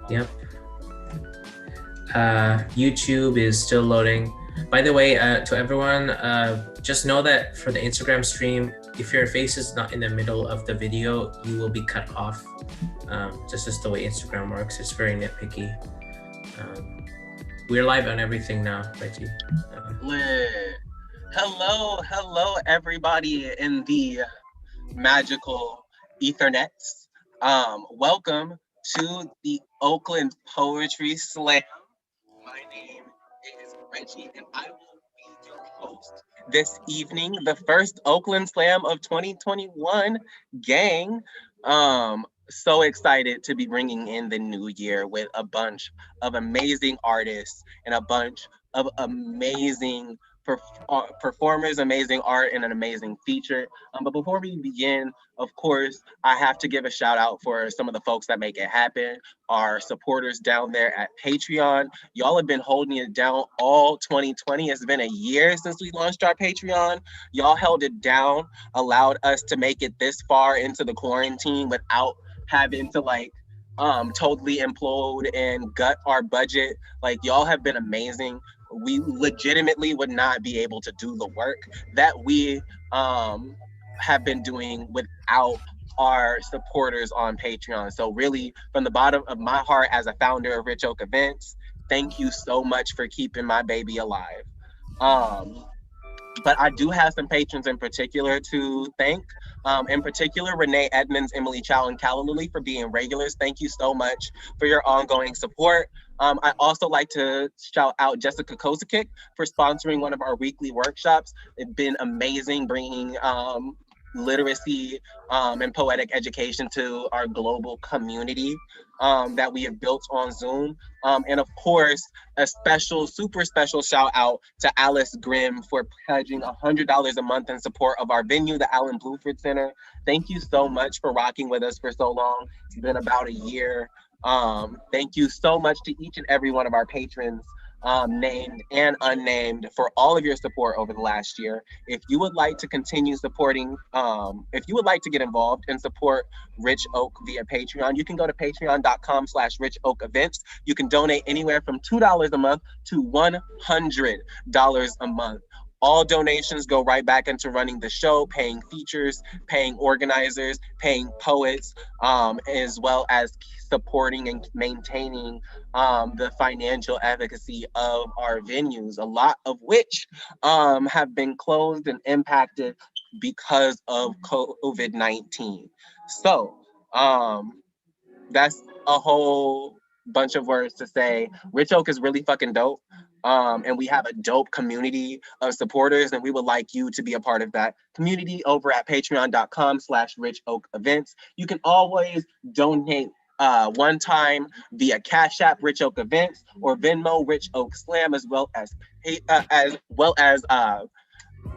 Yep. YouTube is still loading. By the way, to everyone, just know that for the Instagram stream, if your face is not in the middle of the video, you will be cut off. This is the way Instagram works. It's very nitpicky. We're live on everything now, Reggie. Lit. Hello, everybody in the magical Ethernets. Welcome to the Oakland Poetry Slam. My name is Reggie, and I will be your host this evening, the first Oakland Slam of 2021. Gang. So excited to be bringing in the new year with a bunch of amazing artists and a bunch of amazing performers, amazing art, and an amazing feature. But before we begin, of course, I have to give a shout out for some of the folks that make it happen, our supporters down there at Patreon. Y'all have been holding it down all 2020. It's been a year since we launched our Patreon. Y'all held it down, allowed us to make it this far into the quarantine without having to totally implode and gut our budget. Like, y'all have been amazing. We legitimately would not be able to do the work that we have been doing without our supporters on Patreon. So really, from the bottom of my heart as a founder of Rich Oak Events, thank you so much for keeping my baby alive. But I do have some patrons in particular to thank. In particular, Renee Edmonds, Emily Chow, and Calla Lily for being regulars. Thank you so much for your ongoing support. I also like to shout out Jessica Kozakic for sponsoring one of our weekly workshops. It's been amazing bringing literacy and poetic education to our global community that we have built on Zoom. And of course, a super special shout out to Alice Grimm for pledging $100 a month in support of our venue, the Allen Bluford Center. Thank you so much for rocking with us for so long. It's been about a year. Thank you so much to each and every one of our patrons, named and unnamed, for all of your support over the last year. If you would like to continue supporting, if you would like to get involved and support Rich Oak via Patreon, you can go to patreon.com/Rich Oak Events. You can donate anywhere from $2 a month to $100 a month. All donations go right back into running the show, paying features, paying organizers, paying poets, as well as supporting and maintaining the financial advocacy of our venues, a lot of which have been closed and impacted because of COVID-19. So that's a whole bunch of words to say. Rich Oak is really fucking dope. And we have a dope community of supporters, and we would like you to be a part of that community over at patreon.com/Rich Oak Events. You can always donate one time via Cash App Rich Oak Events or Venmo Rich Oak Slam, as well as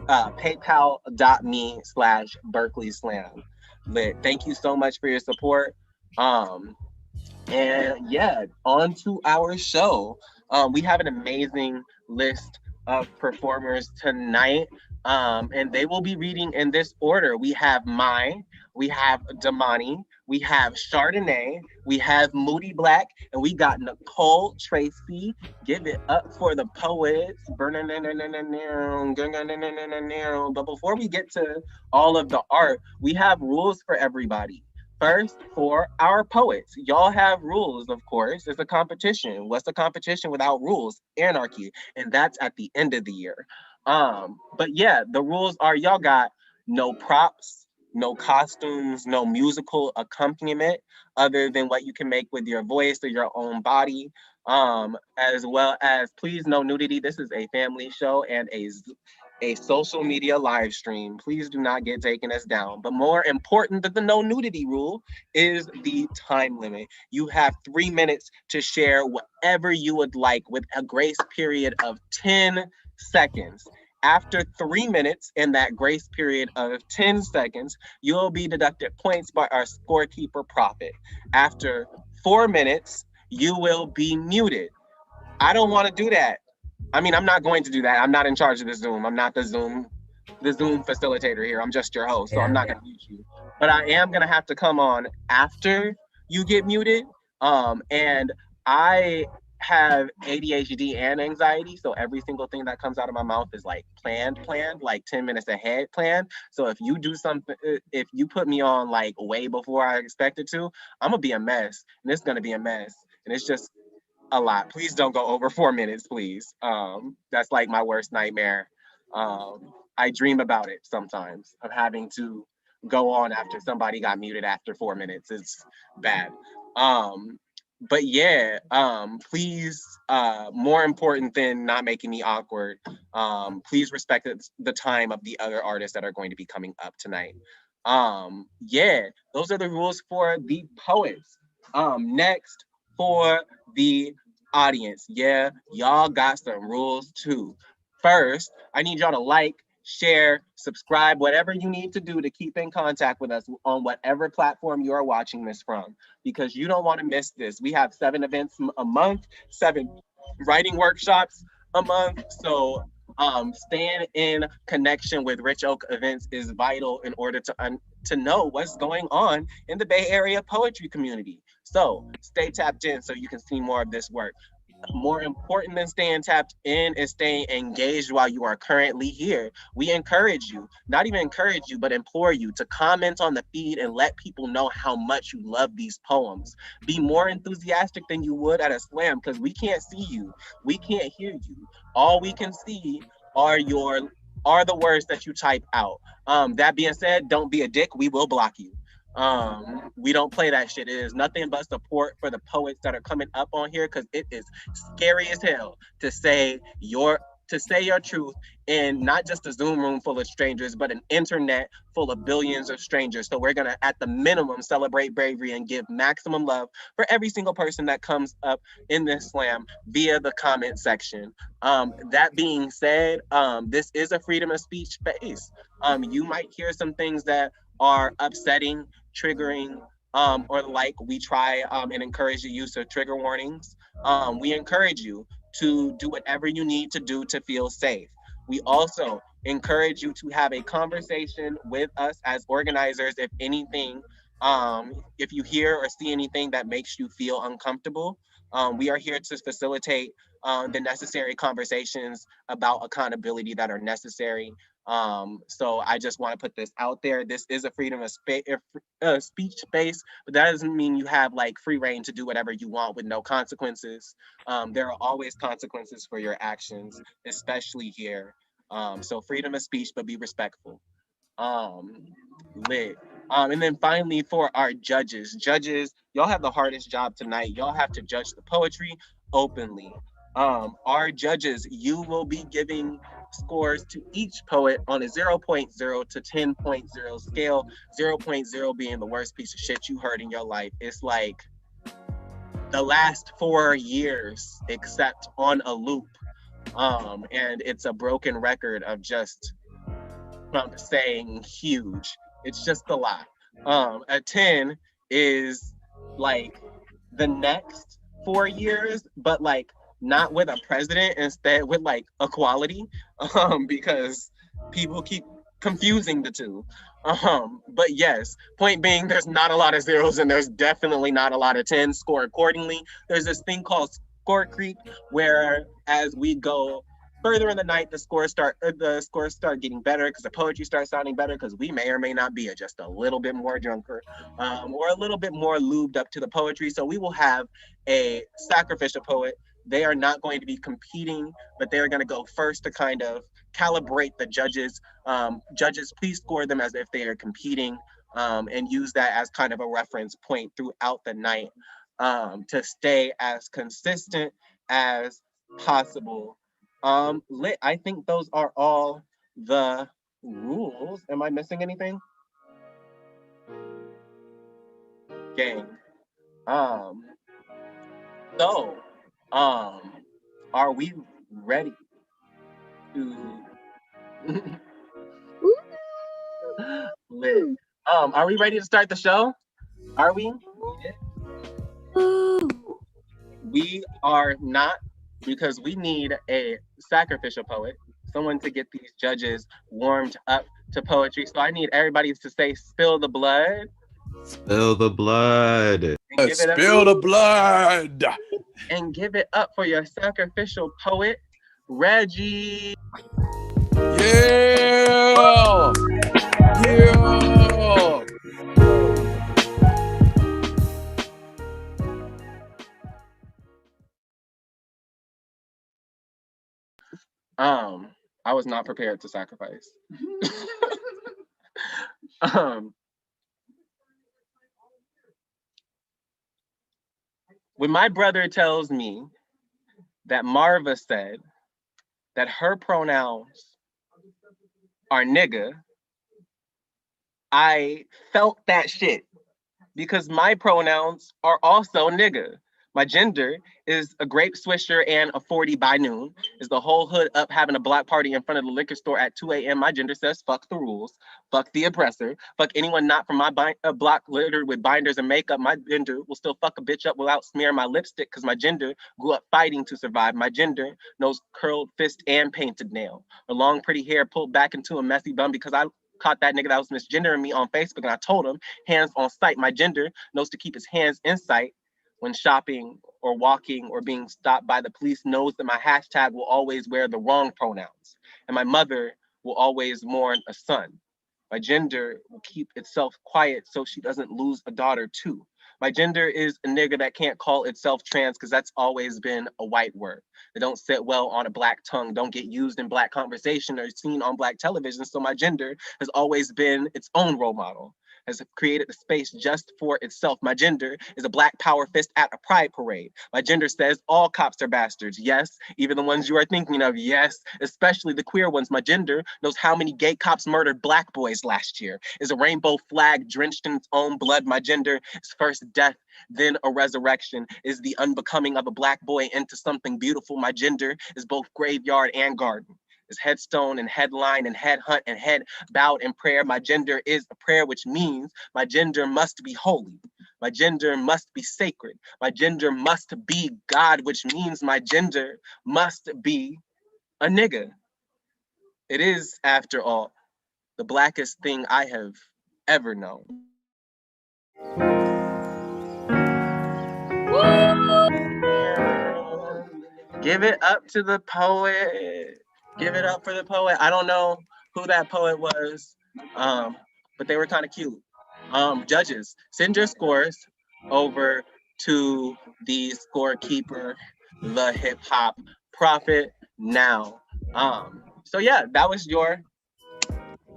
paypal.me/Berkeley Slam. Lit. Thank you so much for your support. And yeah, on to our show. We have an amazing list of performers tonight, and they will be reading in this order. We have Mai, we have Damani, we have Chardonnay, we have Moody Black, and we got Nicole Tracy. Give it up for the poets. But before we get to all of the art, we have rules for everybody. First, for our poets, y'all have rules, of course. It's a competition. What's a competition without rules? Anarchy. And that's at the end of the year. But yeah, the rules are y'all got no props, no costumes, no musical accompaniment other than what you can make with your voice or your own body. As well as, please, no nudity. This is a family show and a social media live stream. Please do not get taken as down. But more important than the no nudity rule is the time limit. You have 3 minutes to share whatever you would like with a grace period of 10 seconds. After 3 minutes in that grace period of 10 seconds, you will be deducted points by our scorekeeper Prophet. After 4 minutes, you will be muted. I don't want to do that. I mean, I'm not going to do that. I'm not in charge of the Zoom. I'm not the Zoom facilitator here. I'm just your host, so I'm not going to mute you. But I am going to have to come on after you get muted And I have ADHD and anxiety, so every single thing that comes out of my mouth is like planned, like 10 minutes ahead planned. So if you do something, if you put me on like way before I expected to, I'm gonna be a mess, and it's gonna be a mess, and it's just a lot. Please don't go over 4 minutes, please. That's like my worst nightmare. I dream about it sometimes of having to go on after somebody got muted after 4 minutes. It's bad. Um, but yeah, please, more important than not making me awkward, please respect the time of the other artists that are going to be coming up tonight. Yeah, those are the rules for the poets. Next, for the audience, yeah, y'all got some rules too. First, I need y'all to like, share, subscribe, whatever you need to do to keep in contact with us on whatever platform you are watching this from, because you don't want to miss this. We have 7 events a month, 7 writing workshops a month. So staying in connection with Rich Oak events is vital in order to know what's going on in the Bay Area poetry community. So stay tapped in so you can see more of this work. More important than staying tapped in is staying engaged while you are currently here. We encourage you, not even encourage you, but implore you to comment on the feed and let people know how much you love these poems. Be more enthusiastic than you would at a slam, because we can't see you. We can't hear you. All we can see are the words that you type out. That being said, don't be a dick. We will block you. We don't play that shit. It is nothing but support for the poets that are coming up on here, because it is scary as hell to say your truth in not just a Zoom room full of strangers, but an internet full of billions of strangers. So we're gonna, at the minimum, celebrate bravery and give maximum love for every single person that comes up in this slam via the comment section. That being said, this is a freedom of speech space. You might hear some things that are upsetting, triggering, or like. We try and encourage the use of trigger warnings. We encourage you to do whatever you need to do to feel safe. We also encourage you to have a conversation with us as organizers if anything, if you hear or see anything that makes you feel uncomfortable. We are here to facilitate the necessary conversations about accountability that are necessary. So I just want to put this out there. This is a freedom of speech space, but that doesn't mean you have like free reign to do whatever you want with no consequences. There are always consequences for your actions, especially here. So freedom of speech, but be respectful. Lit. And then finally, for our judges, y'all have the hardest job tonight. Y'all have to judge the poetry openly. Our judges, you will be giving scores to each poet on a 0.0 to 10.0 scale. 0.0 being the worst piece of shit you heard in your life. It's like the last 4 years, except on a loop. And it's a broken record of just Trump saying huge. It's just a lot. A 10 is like the next 4 years, but like not with a president, instead with like equality, because people keep confusing the two. But yes, point being, there's not a lot of zeros and there's definitely not a lot of 10s. Score accordingly. There's this thing called score creep, where as we go further in the night, the scores start getting better because the poetry starts sounding better, because we may or may not be just a little bit more drunker, or a little bit more lubed up to the poetry. So we will have a sacrificial poet. They are not going to be competing, but they're going to go first to kind of calibrate the judges. Judges, please score them as if they are competing, and use that as kind of a reference point throughout the night, to stay as consistent as possible. Lit, I think those are all the rules. Am I missing anything? Gang. So, are we ready to Lit. Are we ready to start the show? Are we? We are not, because we need a sacrificial poet, someone to get these judges warmed up to poetry. So I need everybody to say, spill the blood. Spill the blood. And give it up. Spill the blood. And give it up for your sacrificial poet, Reggie. Yeah. Yeah. I was not prepared to sacrifice. When my brother tells me that Marva said that her pronouns are nigga, I felt that shit because my pronouns are also nigga. My gender is a grape swisher and a 40 by noon. Is the whole hood up having a block party in front of the liquor store at 2 a.m. My gender says fuck the rules, fuck the oppressor, fuck anyone not from my block littered with binders and makeup. My gender will still fuck a bitch up without smearing my lipstick because my gender grew up fighting to survive. My gender knows curled fist and painted nail. Or long pretty hair pulled back into a messy bun because I caught that nigga that was misgendering me on Facebook and I told him, hands on sight. My gender knows to keep his hands in sight when shopping or walking or being stopped by the police, knows that my hashtag will always wear the wrong pronouns. And my mother will always mourn a son. My gender will keep itself quiet so she doesn't lose a daughter too. My gender is a nigga that can't call itself trans because that's always been a white word. They don't sit well on a black tongue, don't get used in black conversation or seen on black television. So my gender has always been its own role model, has created a space just for itself. My gender is a black power fist at a pride parade. My gender says all cops are bastards. Yes, even the ones you are thinking of. Yes, especially the queer ones. My gender knows how many gay cops murdered black boys last year. Is a rainbow flag drenched in its own blood. My gender is first death, then a resurrection. Is the unbecoming of a black boy into something beautiful. My gender is both graveyard and garden. Is headstone and headline and head hunt and head bowed in prayer. My gender is a prayer, which means my gender must be holy. My gender must be sacred. My gender must be God, which means my gender must be a nigga. It is, after all, the blackest thing I have ever known. Give it up to the poet. Give it up for the poet. I don't know who that poet was, but they were kind of cute. Judges, send your scores over to the scorekeeper, the hip hop prophet now. So yeah, that was your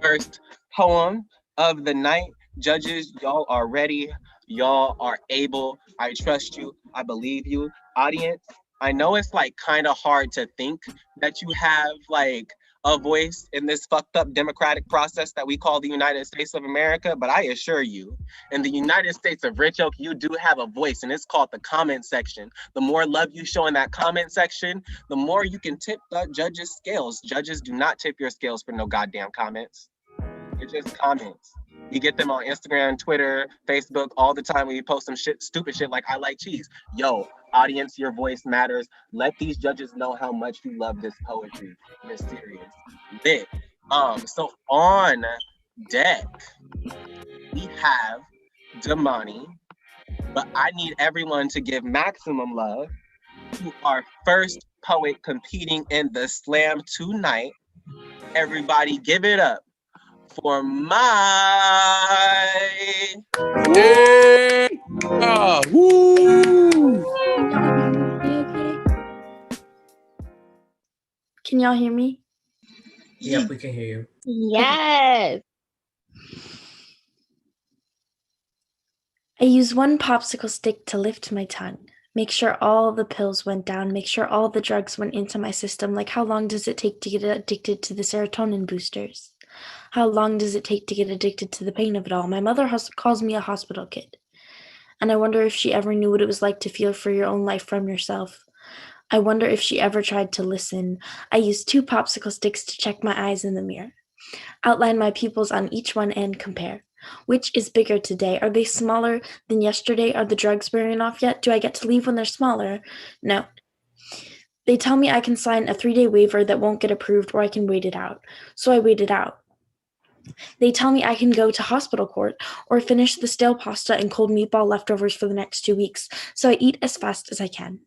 first poem of the night. Judges, y'all are ready. Y'all are able. I trust you. I believe you. Audience, I know it's like kind of hard to think that you have like a voice in this fucked up democratic process that we call the United States of America, but I assure you, in the United States of Rich Oak, you do have a voice, and it's called the comment section. The more love you show in that comment section, the more you can tip the judges' scales. Judges, do not tip your scales for no goddamn comments. It's just comments. You get them on Instagram, Twitter, Facebook all the time when you post some shit, stupid shit like I like cheese. Yo, audience, your voice matters. Let these judges know how much you love this poetry. You're serious. Lit. So on deck, we have Damani, but I need everyone to give maximum love to our first poet competing in the slam tonight. Everybody give it up for my Woo! Can y'all hear me? Yep, we can hear you. Yes. I use one popsicle stick to lift my tongue. Make sure all the pills went down. Make sure all the drugs went into my system. Like, how long does it take to get addicted to the serotonin boosters? How long does it take to get addicted to the pain of it all? My mother calls me a hospital kid. And I wonder if she ever knew what it was like to feel for your own life from yourself. I wonder if she ever tried to listen. I use 2 popsicle sticks to check my eyes in the mirror. Outline my pupils on each one and compare. Which is bigger today? Are they smaller than yesterday? Are the drugs wearing off yet? Do I get to leave when they're smaller? No. They tell me I can sign a 3-day waiver that won't get approved, or I can wait it out. So I wait it out. They tell me I can go to hospital court or finish the stale pasta and cold meatball leftovers for the next 2 weeks, so I eat as fast as I can.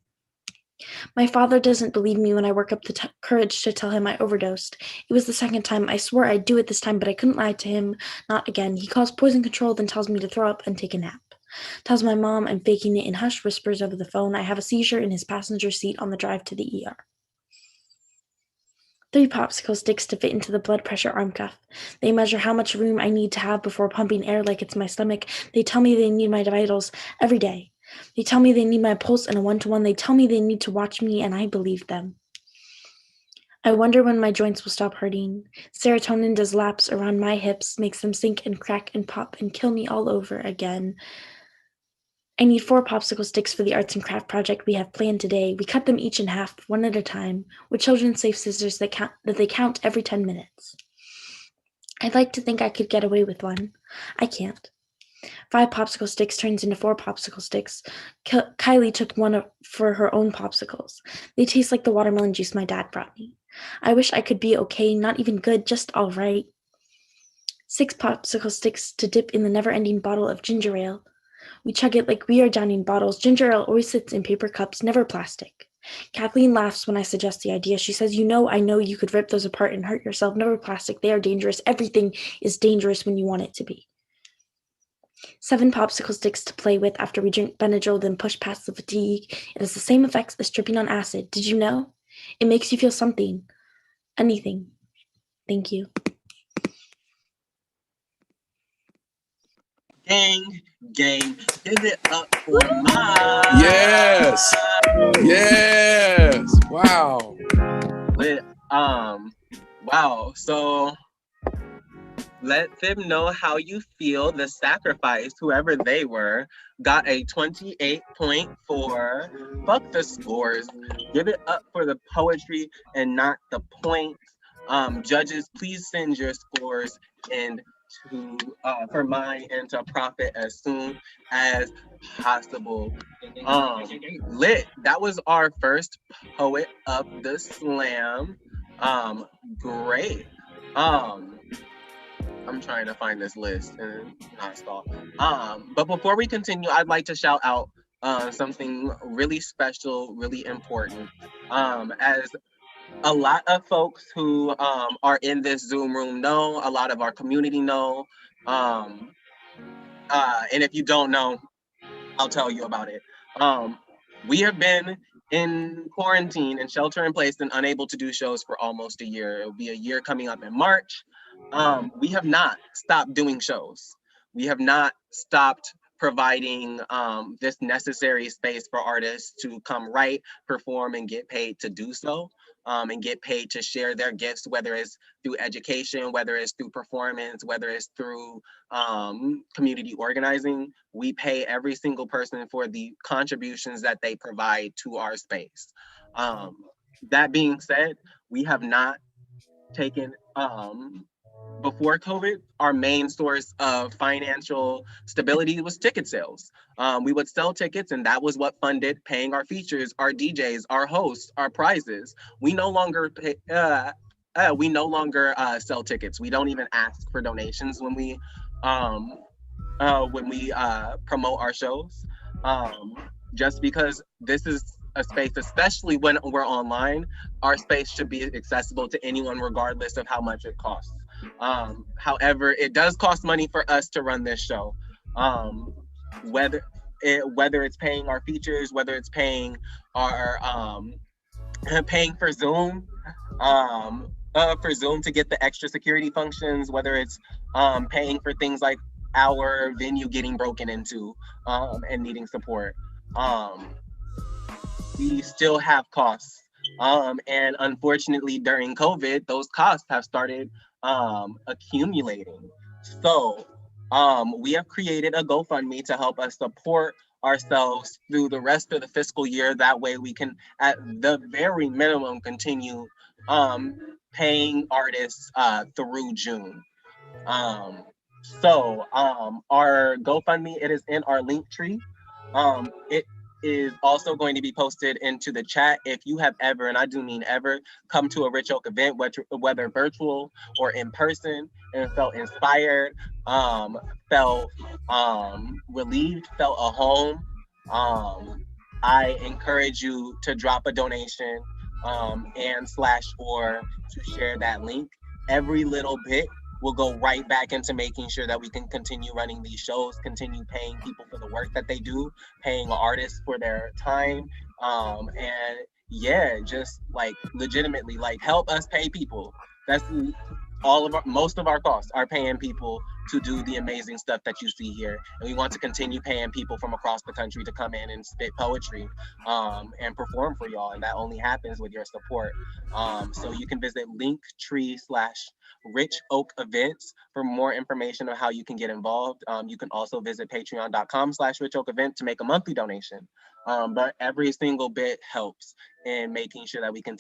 My father doesn't believe me when I work up the courage to tell him I overdosed. It was the second time. I swore I'd do it this time, but I couldn't lie to him. Not again. He calls poison control, then tells me to throw up and take a nap. Tells my mom I'm faking it in hushed whispers over the phone. I have a seizure in his passenger seat on the drive to the ER. 3 popsicle sticks to fit into the blood pressure arm cuff. They measure how much room I need to have before pumping air like it's my stomach. They tell me they need my vitals every day. They tell me they need my pulse and a 1-to-1. They tell me they need to watch me, and I believe them. I wonder when my joints will stop hurting. Serotonin does laps around my hips, makes them sink and crack and pop and kill me all over again. I need 4 popsicle sticks for the arts and craft project we have planned today. We cut them each in half, one at a time, with children's safe scissors that they count every 10 minutes. I'd like to think I could get away with one. I can't. 5 popsicle sticks turns into 4 popsicle sticks. Kylie took one for her own popsicles. They taste like the watermelon juice my dad brought me. I wish I could be okay, not even good, just all right. 6 popsicle sticks to dip in the never-ending bottle of ginger ale. We chug it like we are downing bottles. Ginger ale always sits in paper cups, never plastic. Kathleen laughs when I suggest the idea. She says, I know you could rip those apart and hurt yourself. Never plastic. They are dangerous. Everything is dangerous when you want it to be. 7 popsicle sticks to play with after we drink Benadryl, then push past the fatigue. It has the same effects as tripping on acid. Did you know? It makes you feel something. Anything. Thank you. Gang, give it up for mine. Yes. Yes. Wow. Wow. So let them know how you feel. The sacrifice, whoever they were, got a 28.4. Fuck the scores. Give it up for the poetry and not the points. Judges, please send your scores and for mine and to Profit as soon as possible. Lit. That was our first poet of the slam. Great. I'm trying to find this list and not stall. But before we continue, I'd like to shout out something really special, really important. As a lot of folks who are in this Zoom room know, a lot of our community know, and if you don't know, I'll tell you about it. We have been in quarantine and shelter in place and unable to do shows for almost a year. It'll be a year coming up in March. We have not stopped doing shows. We have not stopped providing this necessary space for artists to come write, perform, and get paid to do so, and get paid to share their gifts, whether it's through education, whether it's through performance, whether it's through community organizing. We pay every single person for the contributions that they provide to our space. That being said, we have not taken, before COVID, our main source of financial stability was ticket sales. We would sell tickets, and that was what funded paying our features, our DJs, our hosts, our prizes. We no longer sell tickets. We don't even ask for donations when we promote our shows. Just because this is a space, especially when we're online, our space should be accessible to anyone regardless of how much it costs. However, it does cost money for us to run this show. Whether it's paying our features, whether it's paying our paying for Zoom to get the extra security functions, whether it's paying for things like our venue getting broken into and needing support. We still have costs. And unfortunately, during COVID, those costs have started accumulating. So we have created a GoFundMe to help us support ourselves through the rest of the fiscal year. That way we can, at the very minimum, continue paying artists through June. So our GoFundMe, it is in our link tree. It is also going to be posted into the chat. If you have ever, and I do mean ever, come to a Rich Oak event, whether virtual or in person, and felt inspired, felt relieved, felt a home, I encourage you to drop a donation and/or to share that link. Every little bit will go right back into making sure that we can continue running these shows, continue paying people for the work that they do, paying artists for their time, and yeah, just like legitimately, like help us pay people. That's most of our costs are paying people to do the amazing stuff that you see here, and we want to continue paying people from across the country to come in and spit poetry and perform for y'all, and that only happens with your support. So you can visit linktree/Rich Oak Events for more information on how you can get involved. You can also visit patreon.com/Rich Oak Event to make a monthly donation. But every single bit helps in making sure that we can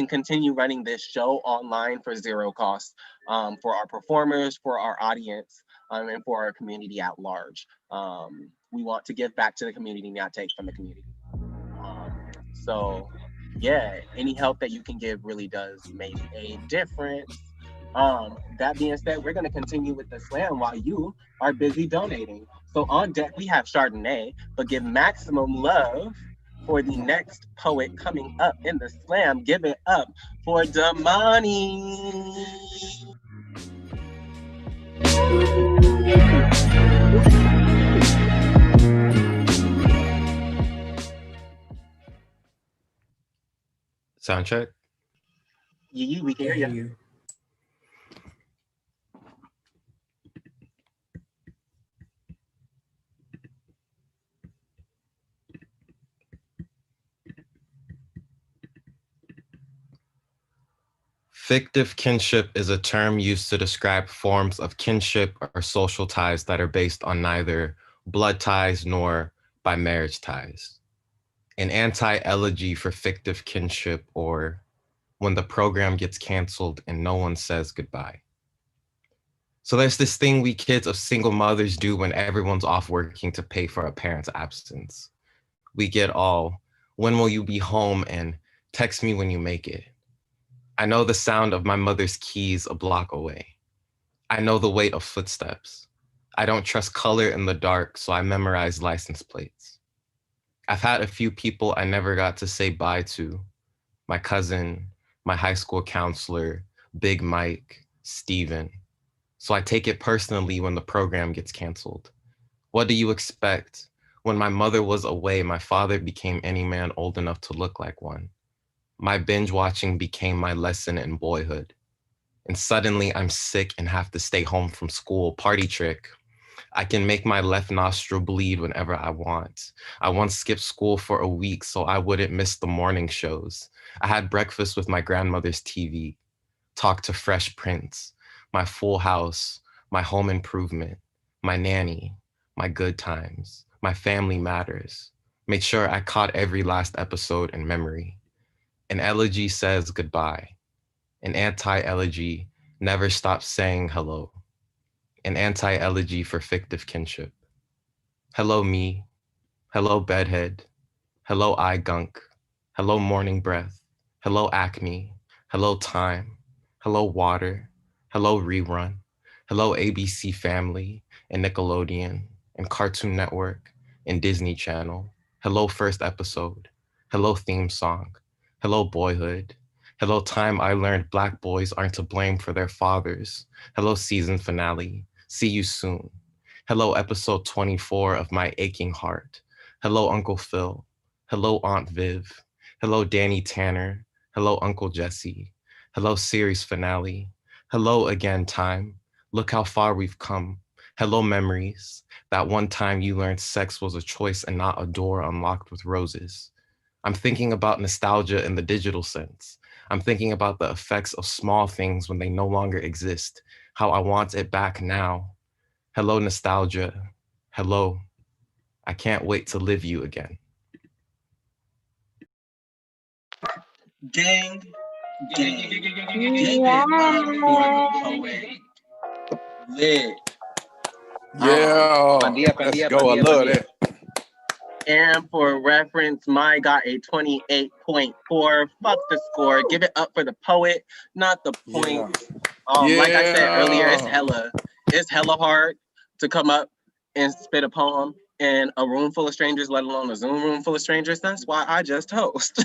continue running this show online for zero cost for our performers, for our audience, and for our community at large. We want to give back to the community, not take from the community. So yeah, any help that you can give really does make a difference. That being said, we're going to continue with the slam while you are busy donating. So on deck, we have Chardonnay, but give maximum love for the next poet coming up in the slam. Give it up for Damani. Sound check. Yeah, we can hear you. Fictive kinship is a term used to describe forms of kinship or social ties that are based on neither blood ties nor by marriage ties. An anti-elegy for fictive kinship, or when the program gets canceled and no one says goodbye. So there's this thing we kids of single mothers do when everyone's off working to pay for a parent's absence. We get all, when will you be home, and text me when you make it. I know the sound of my mother's keys a block away. I know the weight of footsteps. I don't trust color in the dark, so I memorize license plates. I've had a few people I never got to say bye to. My cousin, my high school counselor, Big Mike, Steven. So I take it personally when the program gets canceled. What do you expect? When my mother was away, my father became any man old enough to look like one. My binge watching became my lesson in boyhood. And suddenly I'm sick and have to stay home from school. Party trick. I can make my left nostril bleed whenever I want. I once skipped school for a week so I wouldn't miss the morning shows. I had breakfast with my grandmother's TV, talked to Fresh Prince, my Full House, my Home Improvement, my nanny, my Good Times, my Family Matters. Made sure I caught every last episode in memory. An elegy says goodbye. An anti-elegy never stops saying hello. An anti-elegy for fictive kinship. Hello me. Hello bedhead. Hello eye gunk. Hello morning breath. Hello acne. Hello time. Hello water. Hello rerun. Hello ABC Family and Nickelodeon and Cartoon Network and Disney Channel. Hello first episode. Hello theme song. Hello boyhood. Hello time I learned Black boys aren't to blame for their fathers. Hello season finale. See you soon. Hello episode 24 of My Aching Heart. Hello Uncle Phil. Hello Aunt Viv. Hello Danny Tanner. Hello Uncle Jesse. Hello series finale. Hello again time. Look how far we've come. Hello memories. That one time you learned sex was a choice and not a door unlocked with roses. I'm thinking about nostalgia in the digital sense. I'm thinking about the effects of small things when they no longer exist, how I want it back now. Hello, nostalgia. Hello. I can't wait to live you again. Gang. Lit. Yeah. Let's go. I love that. And for reference, Mai got a 28.4. Fuck the score. Give it up for the poet, not the point. Like I said earlier, it's hella hard to come up and spit a poem in a room full of strangers, let alone a Zoom room full of strangers. That's why I just host.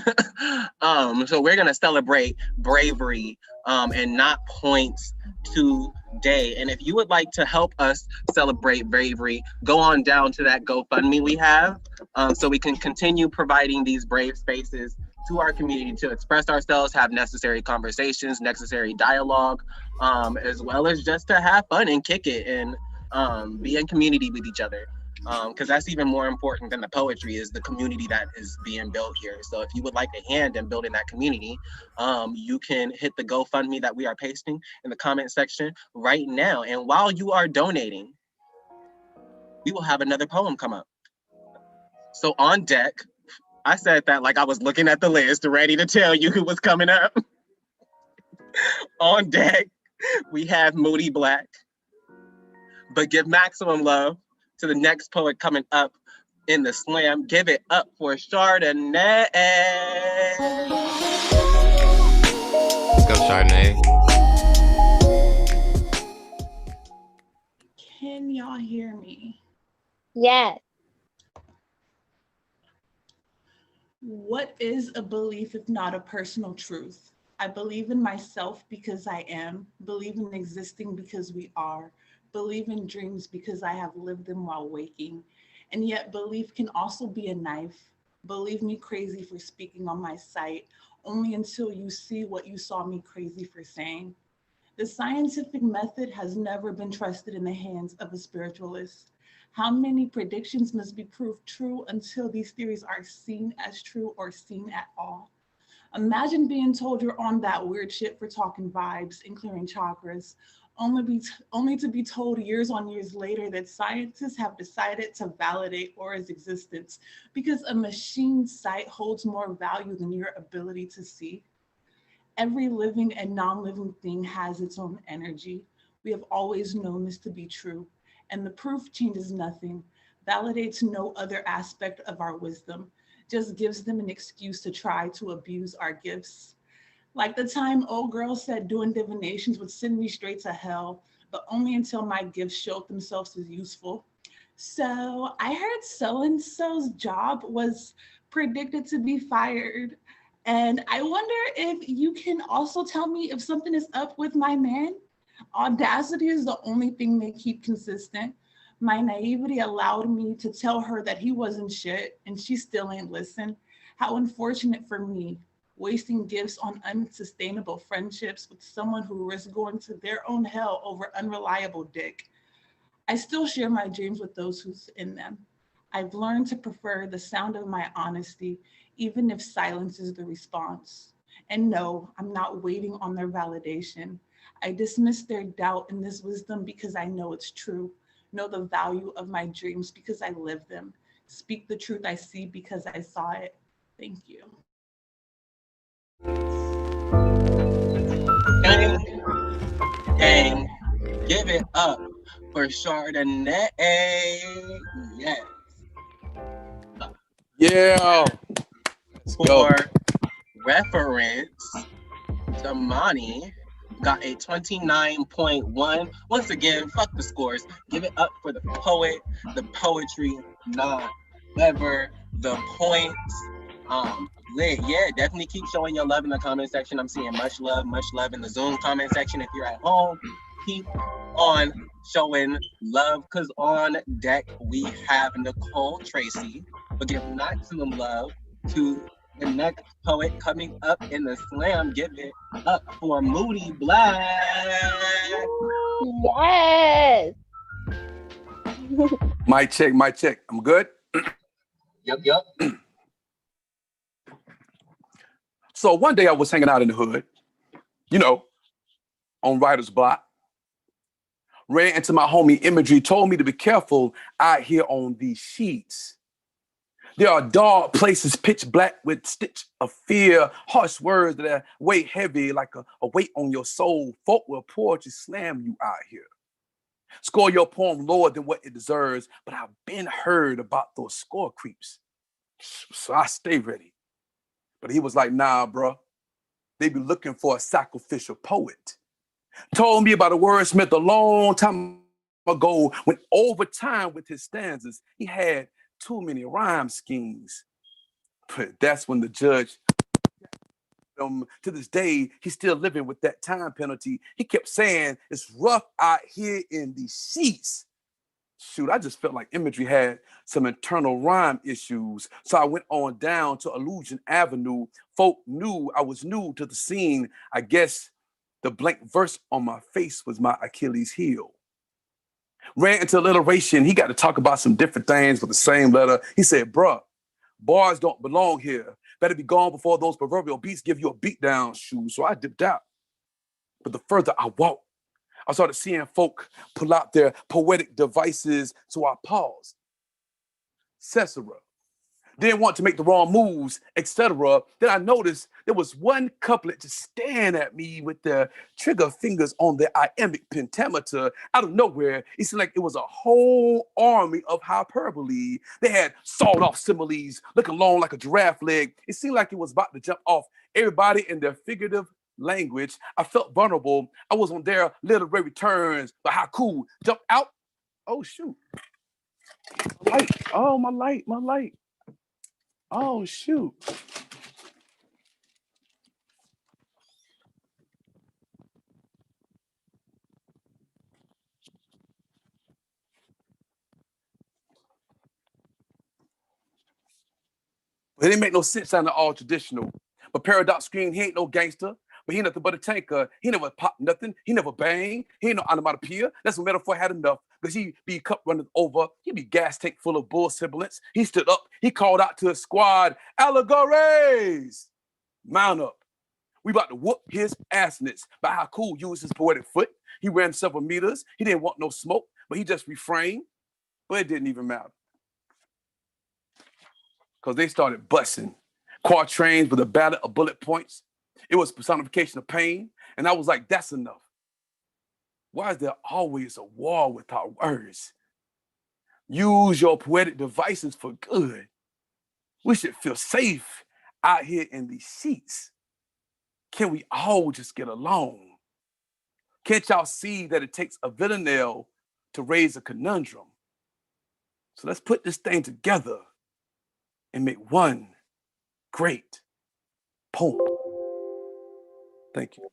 So we're gonna celebrate bravery and not points today. And if you would like to help us celebrate bravery, go on down to that GoFundMe we have, so we can continue providing these brave spaces to our community to express ourselves, have necessary conversations, necessary dialogue, as well as just to have fun and kick it and be in community with each other. Because that's even more important than the poetry, is the community that is being built here. So if you would like a hand in building that community, you can hit the GoFundMe that we are pasting in the comment section right now. And while you are donating, we will have another poem come up. So on deck, I said that like I was looking at the list, ready to tell you who was coming up. On deck, we have Moody Black. But give maximum love to the next poet coming up in the slam. Give it up for Chardonnay. Let's go, Chardonnay. Can y'all hear me? Yes. What is a belief if not a personal truth? I believe in myself because I am, believe in existing because we are, believe in dreams because I have lived them while waking. And yet belief can also be a knife. Believe me crazy for speaking on my site, only until you see what you saw me crazy for saying. The scientific method has never been trusted in the hands of a spiritualist. How many predictions must be proved true until these theories are seen as true or seen at all? Imagine being told you're on that weird shit for talking vibes and clearing chakras, only to be told years on years later that scientists have decided to validate aura's existence because a machine sight holds more value than your ability to see. Every living and non-living thing has its own energy. We have always known this to be true, and the proof changes nothing, validates no other aspect of our wisdom, just gives them an excuse to try to abuse our gifts. Like the time old girl said doing divinations would send me straight to hell, but only until my gifts showed themselves as useful. So I heard so-and-so's job was predicted to be fired. And I wonder if you can also tell me if something is up with my man. Audacity is the only thing they keep consistent. My naivety allowed me to tell her that he wasn't shit, and she still ain't listen. How unfortunate for me, wasting gifts on unsustainable friendships with someone who risks going to their own hell over unreliable dick. I still share my dreams with those who's in them. I've learned to prefer the sound of my honesty, even if silence is the response. And no, I'm not waiting on their validation. I dismiss their doubt in this wisdom because I know it's true. Know the value of my dreams because I live them. Speak the truth I see because I saw it. Thank you. Gang, give it up for Chardonnay. Yes. Yeah. For reference, Damani got a 29.1. Once again, fuck the scores. Give it up for the poet, the poetry, not ever the points. Lit. Yeah, definitely keep showing your love in the comment section. I'm seeing much love in the Zoom comment section. If you're at home, keep on showing love, because on deck we have Nicole Tracy. But give maximum love to the next poet coming up in the slam. Give it up for Moody Black. Yes. Mic check. I'm good? Yep. So one day I was hanging out in the hood, on writer's block. Ran into my homie Imagery, told me to be careful out here on these sheets. There are dark places, pitch black with stitch of fear, harsh words that weigh heavy like a weight on your soul. Folk will poetry slam you out here. Score your poem lower than what it deserves, but I've been heard about those score creeps. So I stay ready. But he was like, nah, bro. They be looking for a sacrificial poet. Told me about a wordsmith a long time ago when over time with his stanzas, he had too many rhyme schemes. But that's when the judge, to this day, he's still living with that time penalty. He kept saying, it's rough out here in these sheets. Shoot, I just felt like imagery had some internal rhyme issues. So I went on down to Illusion Avenue. Folk knew I was new to the scene. I guess the blank verse on my face was my Achilles heel. Ran into alliteration. He got to talk about some different things with the same letter. He said, bruh, bars don't belong here. Better be gone before those proverbial beats give you a beat down, shoe. So I dipped out. But the further I walked, I started seeing folk pull out their poetic devices, so I paused. Cicera. Didn't want to make the wrong moves, etc. Then I noticed there was one couplet just staring at me with the trigger fingers on the iambic pentameter. Out of nowhere, it seemed like it was a whole army of hyperbole. They had sawed-off similes, looking long like a giraffe leg. It seemed like it was about to jump off everybody in their figurative language. I felt vulnerable. I was on their literary turns. The haiku jumped out. Oh, shoot. My light. Oh, my light, my light. Oh, shoot. It didn't make no sense sounding all traditional. But Paradox screamed, he ain't no gangster, but he nothing but a tanker. He never popped nothing. He never banged. He ain't no onomatopoeia. That's what metaphor had enough. Because he be cup running over. He be gas tank full of bull sibilants. He stood up. He called out to his squad, allegories, mount up. We about to whoop his assness. By how cool used his poetic foot. He ran several meters. He didn't want no smoke, but he just refrained. But it didn't even matter. Because they started busting quatrains with a ballad of bullet points. It was personification of pain. And I was like, that's enough. Why is there always a war with our words? Use your poetic devices for good. We should feel safe out here in these sheets. Can we all just get along? Can't y'all see that it takes a villanelle to raise a conundrum? So let's put this thing together and make one great poem. Thank you.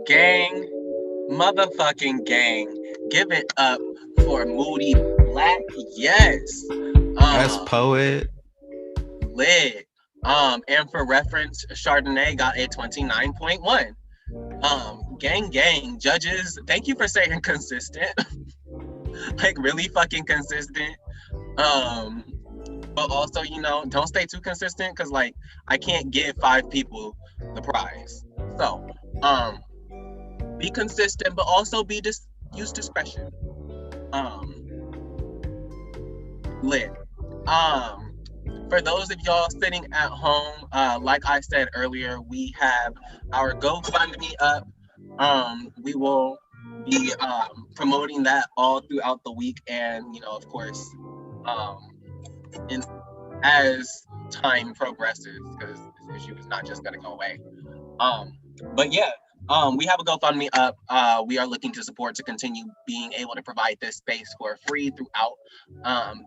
Gang, motherfucking gang, give it up for Moody Black. Yes. As poet. Lit. And for reference, Chardonnay got a 29.1. Gang, judges, thank you for staying consistent. Like really fucking consistent. But also, you know, don't stay too consistent because like I can't give 5 people the prize. So, be consistent, but also use discretion. Lit. For those of y'all sitting at home, like I said earlier, we have our GoFundMe up. We will be promoting that all throughout the week, and you know, of course, as time progresses, because this issue is not just gonna go away. But yeah, we have a GoFundMe up. We are looking to support to continue being able to provide this space for free throughout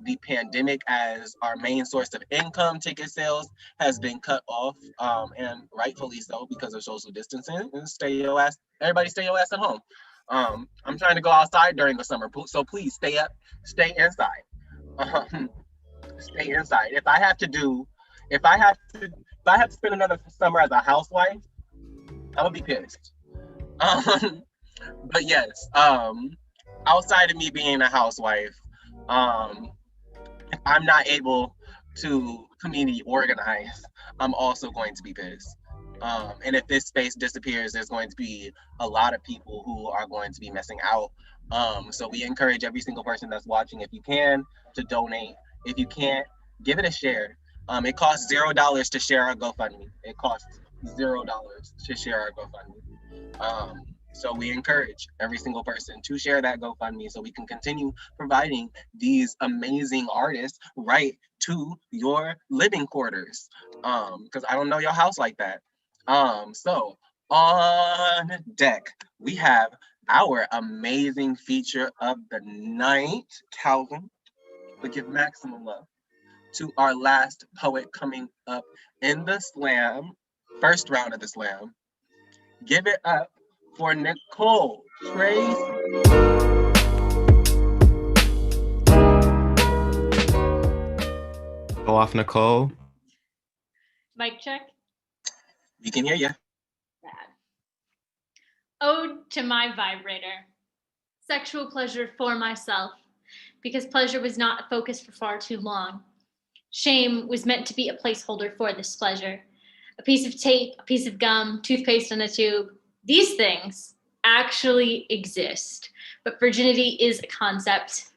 the pandemic, as our main source of income, ticket sales, has been cut off, and rightfully so because of social distancing. And everybody stay your ass at home. I'm trying to go outside during the summer, so please stay inside. Stay inside. If I have to spend another summer as a housewife, I would be pissed. But yes, outside of me being a housewife, if I'm not able to community organize, I'm also going to be pissed. And if this space disappears, there's going to be a lot of people who are going to be missing out. So we encourage every single person that's watching, if you can, to donate. If you can't, give it a share. It costs $0 to share our GoFundMe. It costs $0 to share our GoFundMe. So we encourage every single person to share that GoFundMe so we can continue providing these amazing artists right to your living quarters. Because I don't know your house like that. So On deck, we have our amazing feature of the night, Kalvin. We give maximum love to our last poet coming up in the slam, first round of the slam. Give it up for Nicole Trace. Go off, Nicole. Mic check. We can hear you. Bad. Ode to my vibrator. Sexual pleasure for myself, because pleasure was not a focus for far too long. Shame was meant to be a placeholder for this pleasure. A piece of tape, a piece of gum, toothpaste on a tube. These things actually exist, but virginity is a concept.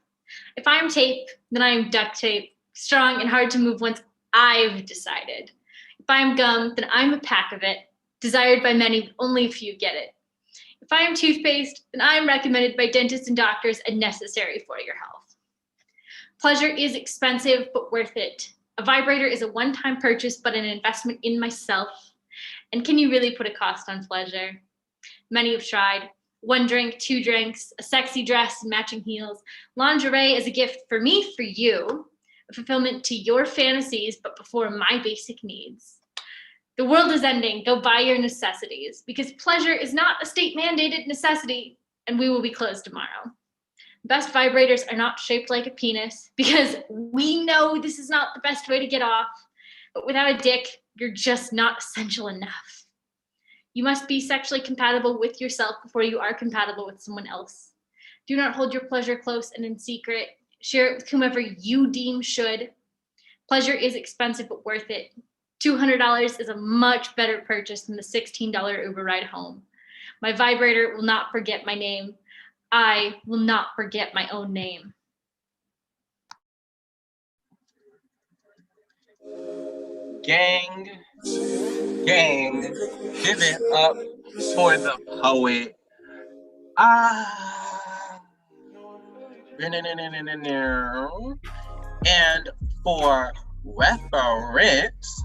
If I am tape, then I am duct tape, strong and hard to move once I've decided. If I am gum, then I'm a pack of it, desired by many, but only a few get it. If I am toothpaste, then I am recommended by dentists and doctors and necessary for your health. Pleasure is expensive, but worth it. A vibrator is a one-time purchase, but an investment in myself. And can you really put a cost on pleasure? Many have tried. 1 drink, 2 drinks, a sexy dress, and matching heels. Lingerie is a gift for me, for you. A fulfillment to your fantasies, but before my basic needs. The world is ending. Go buy your necessities, because pleasure is not a state-mandated necessity, and we will be closed tomorrow. Best vibrators are not shaped like a penis, because we know this is not the best way to get off. But without a dick, you're just not essential enough. You must be sexually compatible with yourself before you are compatible with someone else. Do not hold your pleasure close and in secret. Share it with whomever you deem should. Pleasure is expensive, but worth it. $200 is a much better purchase than the $16 Uber ride home. My vibrator will not forget my name. I will not forget my own name. Gang, give it up for the poet. And for reference,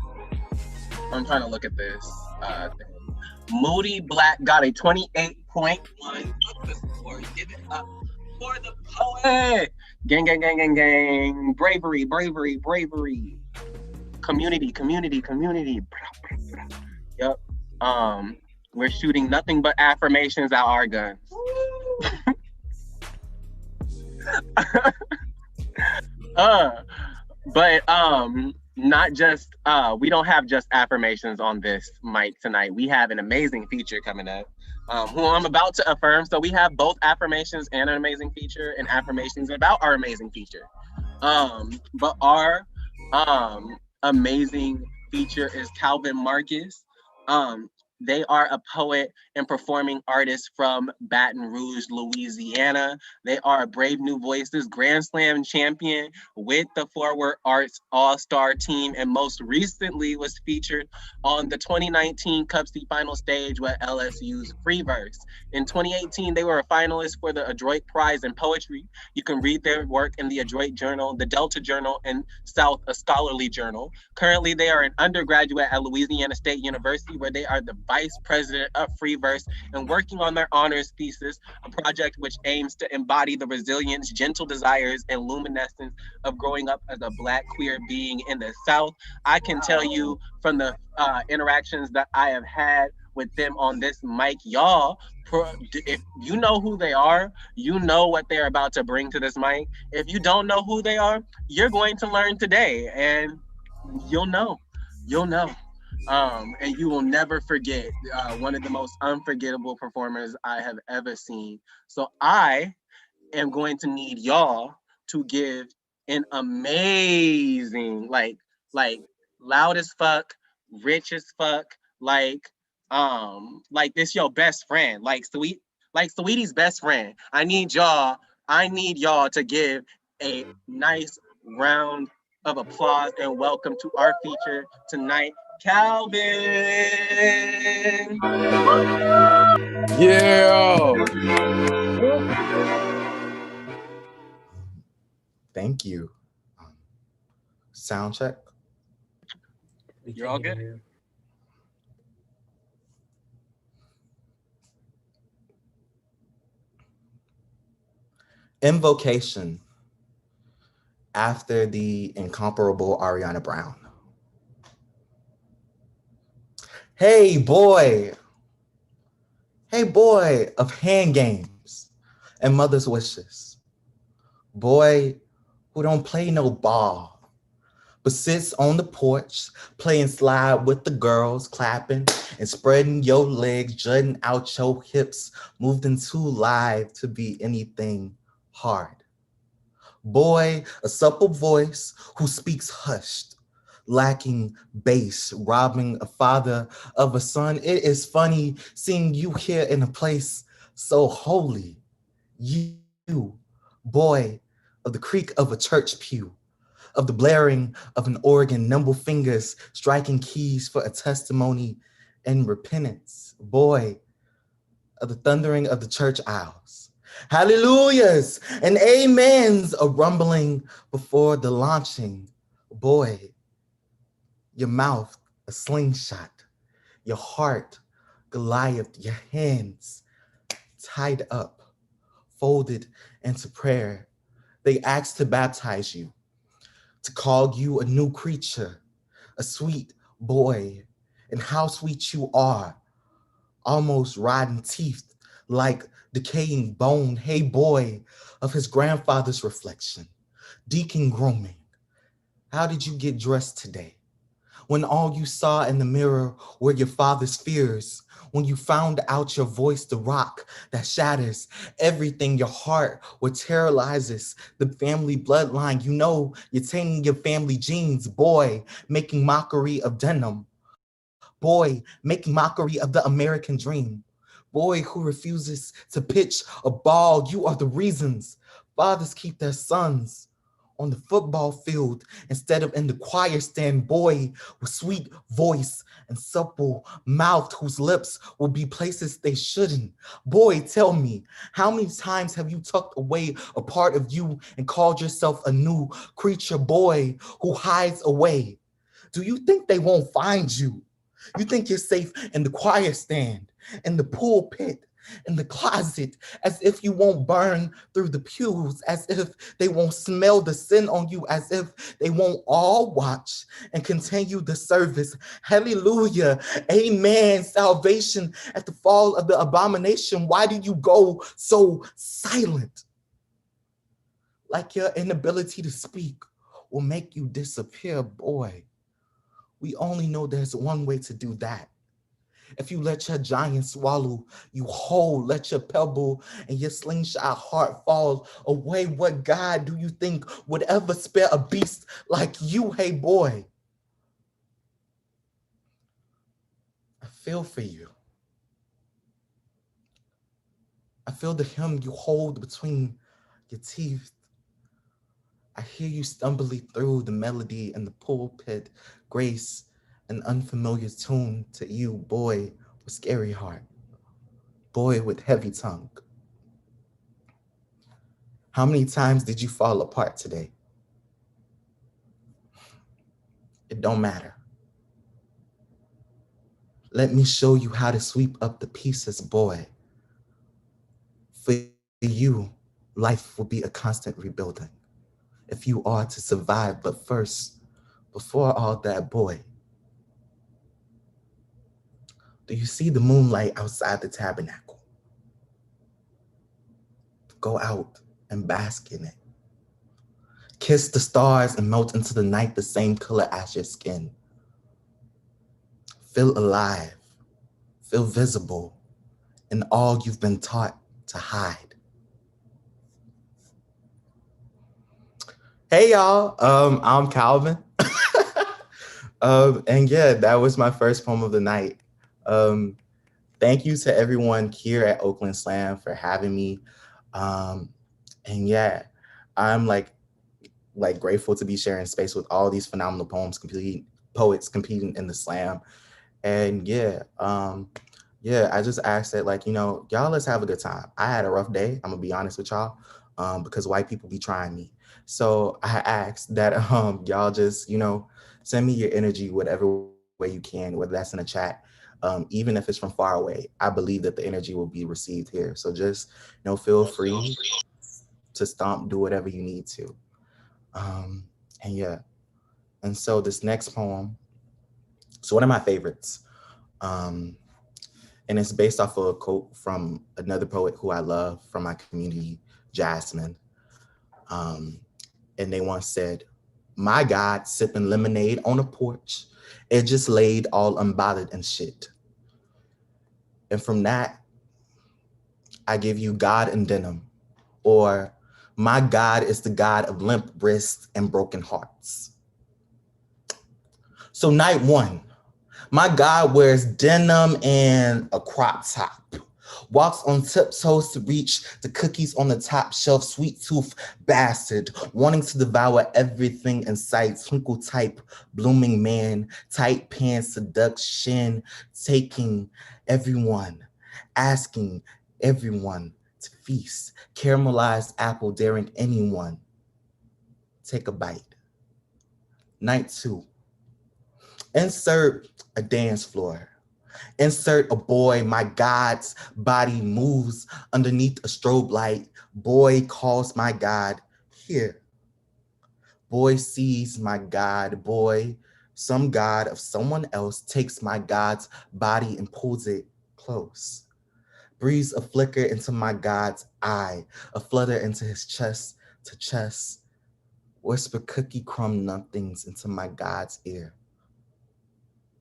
I'm trying to look at this thing. Moody Black got a 28.1 score. Give it up for the poet. Gang. Bravery. Community. Yep. We're shooting nothing but affirmations at our guns. But not just we don't have just affirmations on this mic tonight. We have an amazing feature coming up, who I'm about to affirm. So we have both affirmations and an amazing feature, and affirmations about our amazing feature. But our amazing feature is Kalvin Marquis. They are a poet and performing artist from Baton Rouge, Louisiana. They are a Brave New Voices Grand Slam champion with the Forward Arts Allstar team, and most recently was featured on the 2019 CUPSI final stage with LSU's Free Verse. In 2018, they were a finalist for the Adroit Prize in Poetry. You can read their work in the Adroit Journal, the Delta Journal, and South, a scholarly journal. Currently, they are an undergraduate at Louisiana State University, where they are the vice president of Free Verse and working on their honors thesis, a project which aims to embody the resilience, gentle desires, and luminescence of growing up as a Black queer being in the South. I can tell you from the interactions that I have had with them on this mic, y'all, if you know who they are, you know what they're about to bring to this mic. If you don't know who they are, you're going to learn today, and you'll know. And you will never forget one of the most unforgettable performers I have ever seen. So I am going to need y'all to give an amazing, like loud as fuck, rich as fuck, like this your best friend, like Sweetie's best friend. I need y'all to give a nice round of applause and welcome to our feature tonight, Kalvin. Yeah. Thank you. Sound check. You're all good. Invocation after the incomparable Ariana Brown. Hey boy of hand games and mother's wishes. Boy who don't play no ball, but sits on the porch, playing slide with the girls, clapping and spreading your legs, jutting out your hips, moving too live to be anything hard. Boy, a supple voice who speaks hushed, lacking bass, robbing a father of a son. It is funny seeing you here in a place so holy. You, boy, of the creak of a church pew, of the blaring of an organ, nimble fingers striking keys for a testimony and repentance. Boy, of the thundering of the church aisles. Hallelujahs and amens are rumbling before the launching. Boy, your mouth a slingshot, your heart Goliath, your hands tied up, folded into prayer. They ask to baptize you, to call you a new creature, a sweet boy, and how sweet you are, almost rotten teeth like decaying bone. Hey boy of his grandfather's reflection, deacon grooming. How did you get dressed today? When all you saw in the mirror were your father's fears, when you found out your voice, the rock that shatters everything, your heart, what terrorizes the family bloodline. You know you're tainting your family genes, boy, making mockery of denim. Boy, making mockery of the American dream. Boy who refuses to pitch a ball. You are the reasons fathers keep their sons on the football field instead of in the choir stand. Boy with sweet voice and supple mouth whose lips will be places they shouldn't. Boy, tell me, how many times have you tucked away a part of you and called yourself a new creature? Boy who hides away. Do you think they won't find you? You think you're safe in the choir stand, in the pulpit, in the closet, as if you won't burn through the pews, as if they won't smell the sin on you, as if they won't all watch and continue the service. Hallelujah, amen, salvation at the fall of the abomination. Why do you go so silent? Like your inability to speak will make you disappear, boy. We only know there's one way to do that. If you let your giant swallow you whole, let your pebble and your slingshot heart fall away, what God do you think would ever spare a beast like you? Hey boy, I feel for you. I feel the hymn you hold between your teeth. I hear you stumbling through the melody in the pulpit, grace, an unfamiliar tune to you, boy with scary heart, boy with heavy tongue. How many times did you fall apart today? It don't matter. Let me show you how to sweep up the pieces, boy. For you, life will be a constant rebuilding if you are to survive. But first, before all that, boy, do you see the moonlight outside the tabernacle? Go out and bask in it. Kiss the stars and melt into the night the same color as your skin. Feel alive, feel visible in all you've been taught to hide. Hey y'all, I'm Kalvin. And yeah, that was my first poem of the night. Thank you to everyone here at Oakland Slam for having me. And yeah, I'm like grateful to be sharing space with all these phenomenal poets competing in the slam. And yeah, I just asked that, y'all let's have a good time. I had a rough day, I'm gonna be honest with y'all, because white people be trying me. So I asked that y'all just, send me your energy whatever way you can, whether that's in a chat, even if it's from far away. I believe that the energy will be received here. So just, feel free to stomp, do whatever you need to. And yeah, and so this next poem, so one of my favorites, and it's based off of a quote from another poet who I love from my community, Jasmine. And they once said, "My God, sipping lemonade on a porch, it just laid all unbothered and shit." And from that, I give you God in denim, or my God is the God of limp wrists and broken hearts. So night one, my God wears denim and a crop top, walks on tiptoes to reach the cookies on the top shelf, sweet tooth bastard, wanting to devour everything in sight, twinkle type, blooming man, tight pants, seduction, taking everyone, asking everyone to feast, caramelized apple, daring anyone, take a bite. Night two, insert a dance floor. Insert a boy, my God's body moves underneath a strobe light. Boy calls my God here. Boy sees my God. Boy, some God of someone else takes my God's body and pulls it close. Breathes a flicker into my God's eye, a flutter into his chest to chest. Whisper cookie crumb nothings into my God's ear.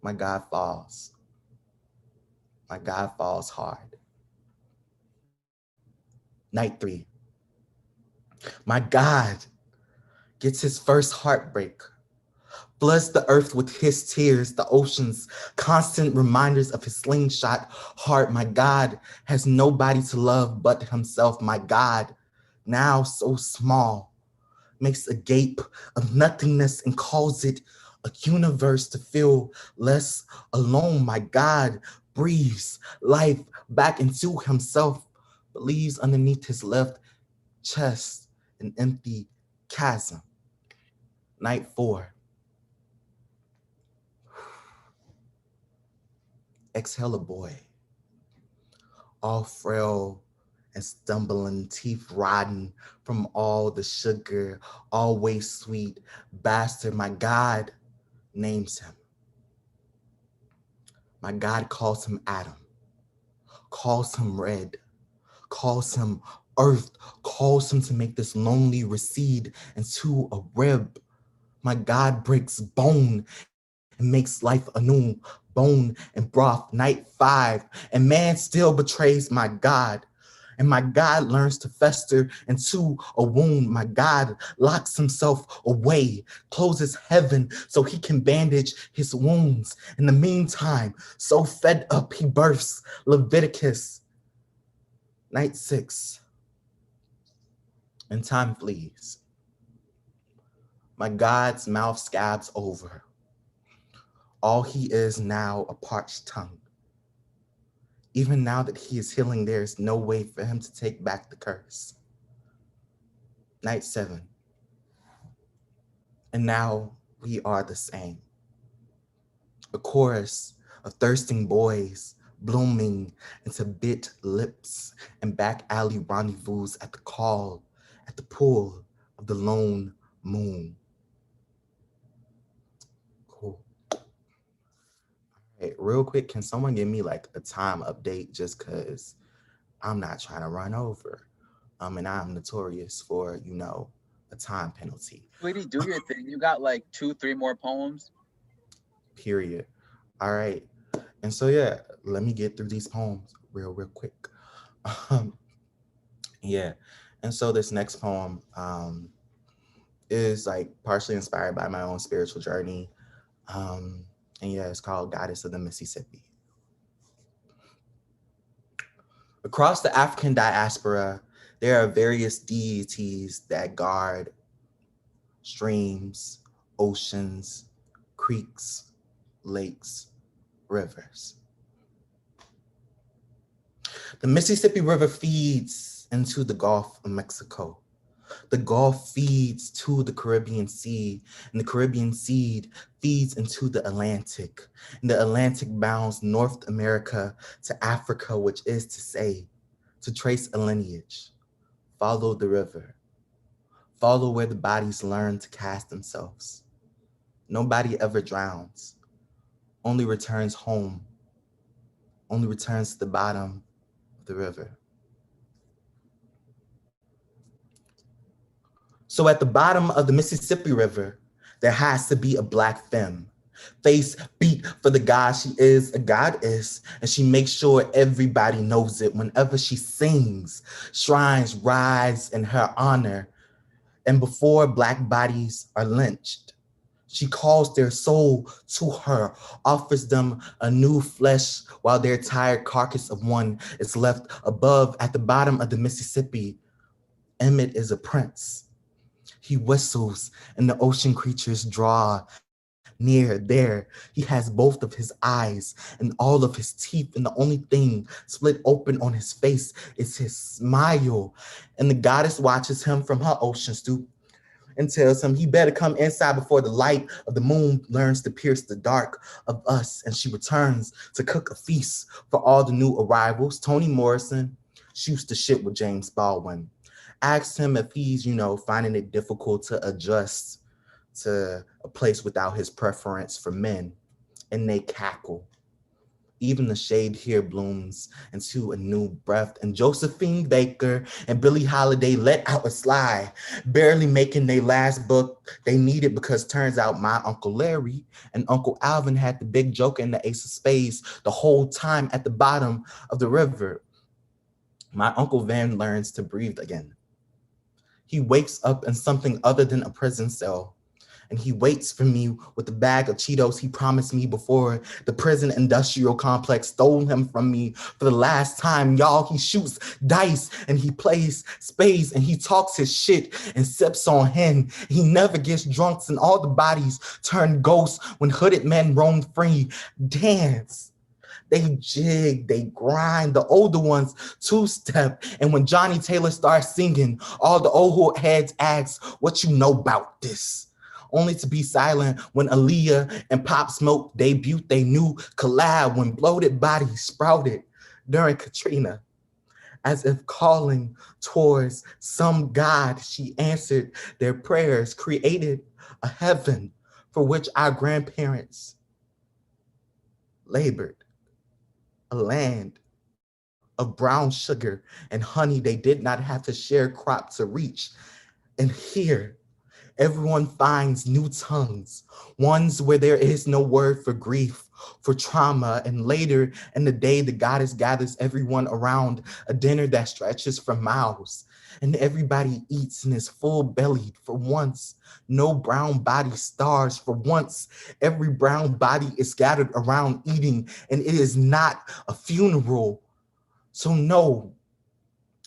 My God falls. My God falls hard. Night three. My God gets his first heartbreak. Floods the earth with his tears, the oceans, constant reminders of his slingshot heart. My God has nobody to love but himself. My God, now so small, makes a gape of nothingness and calls it a universe to feel less alone. My God breathes life back into himself, but leaves underneath his left chest an empty chasm. Night four. Exhale a boy, all frail and stumbling, teeth rotten from all the sugar, always sweet bastard. My God names him. My God calls him Adam, calls him red, calls him earth, calls him to make this lonely recede into a rib. My God breaks bone and makes life anew, bone and broth. Night five, and man still betrays my God. And my God learns to fester into a wound. My God locks himself away, closes heaven so he can bandage his wounds. In the meantime, so fed up, he births Leviticus. Night six, and time flees. My God's mouth scabs over. All he is now a parched tongue. Even now that he is healing, there is no way for him to take back the curse. Night seven. And now we are the same. A chorus of thirsting boys blooming into bit lips and back alley rendezvous at the call, at the pool of the lone moon. Cool. Hey, real quick, can someone give me like a time update just because I'm not trying to run over. And I'm notorious for, you know, a time penalty. Sweetie, do your thing. You got like 2-3 more poems. Period. All right. And so, yeah, let me get through these poems real quick. Yeah. And so this next poem is like partially inspired by my own spiritual journey. And yeah, it's called Goddess of the Mississippi. Across the African diaspora, there are various deities that guard streams, oceans, creeks, lakes, rivers. The Mississippi River feeds into the Gulf of Mexico. The Gulf feeds to the Caribbean Sea, and the Caribbean Sea feeds into the Atlantic. And the Atlantic bounds North America to Africa, which is to say, to trace a lineage, follow the river, Follow where the bodies learn to cast themselves. Nobody ever drowns, only returns home, only returns to the bottom of the river. So at the bottom of the Mississippi River, there has to be a Black femme. Face beat for the God she is, a goddess, and she makes sure everybody knows it whenever she sings. Shrines rise in her honor, and before Black bodies are lynched, she calls their soul to her, offers them a new flesh while their tired carcass of one is left above at the bottom of the Mississippi. Emmett is a prince. He whistles and the ocean creatures draw near there. He has both of his eyes and all of his teeth, and the only thing split open on his face is his smile. And the goddess watches him from her ocean stoop and tells him he better come inside before the light of the moon learns to pierce the dark of us. And she returns to cook a feast for all the new arrivals. Toni Morrison shoots the shit with James Baldwin, asks him if he's, finding it difficult to adjust to a place without his preference for men, and they cackle. Even the shade here blooms into a new breath, and Josephine Baker and Billie Holiday let out a sigh, barely making their last book they needed, because turns out my Uncle Larry and Uncle Alvin had the big joker in the Ace of Spades the whole time at the bottom of the river. My Uncle Van learns to breathe again. He wakes up in something other than a prison cell, and he waits for me with the bag of Cheetos he promised me before the prison industrial complex stole him from me for the last time. Y'all, he shoots dice and he plays spades and he talks his shit and sips on hen. He never gets drunk, and all the bodies turn ghosts when hooded men roam free. Dance. They jig, they grind, the older ones two-step. And when Johnny Taylor starts singing, all the old heads ask, what you know about this? Only to be silent when Aaliyah and Pop Smoke debuted they new collab, when bloated bodies sprouted during Katrina. As if calling towards some God, she answered their prayers, created a heaven for which our grandparents labored. A land of brown sugar and honey they did not have to share crop to reach. And here, everyone finds new tongues, ones where there is no word for grief, for trauma. And later in the day, the goddess gathers everyone around a dinner that stretches for miles. And everybody eats and is full-bellied for once. No brown body starves for once. Every brown body is gathered around eating, and it is not a funeral. So no,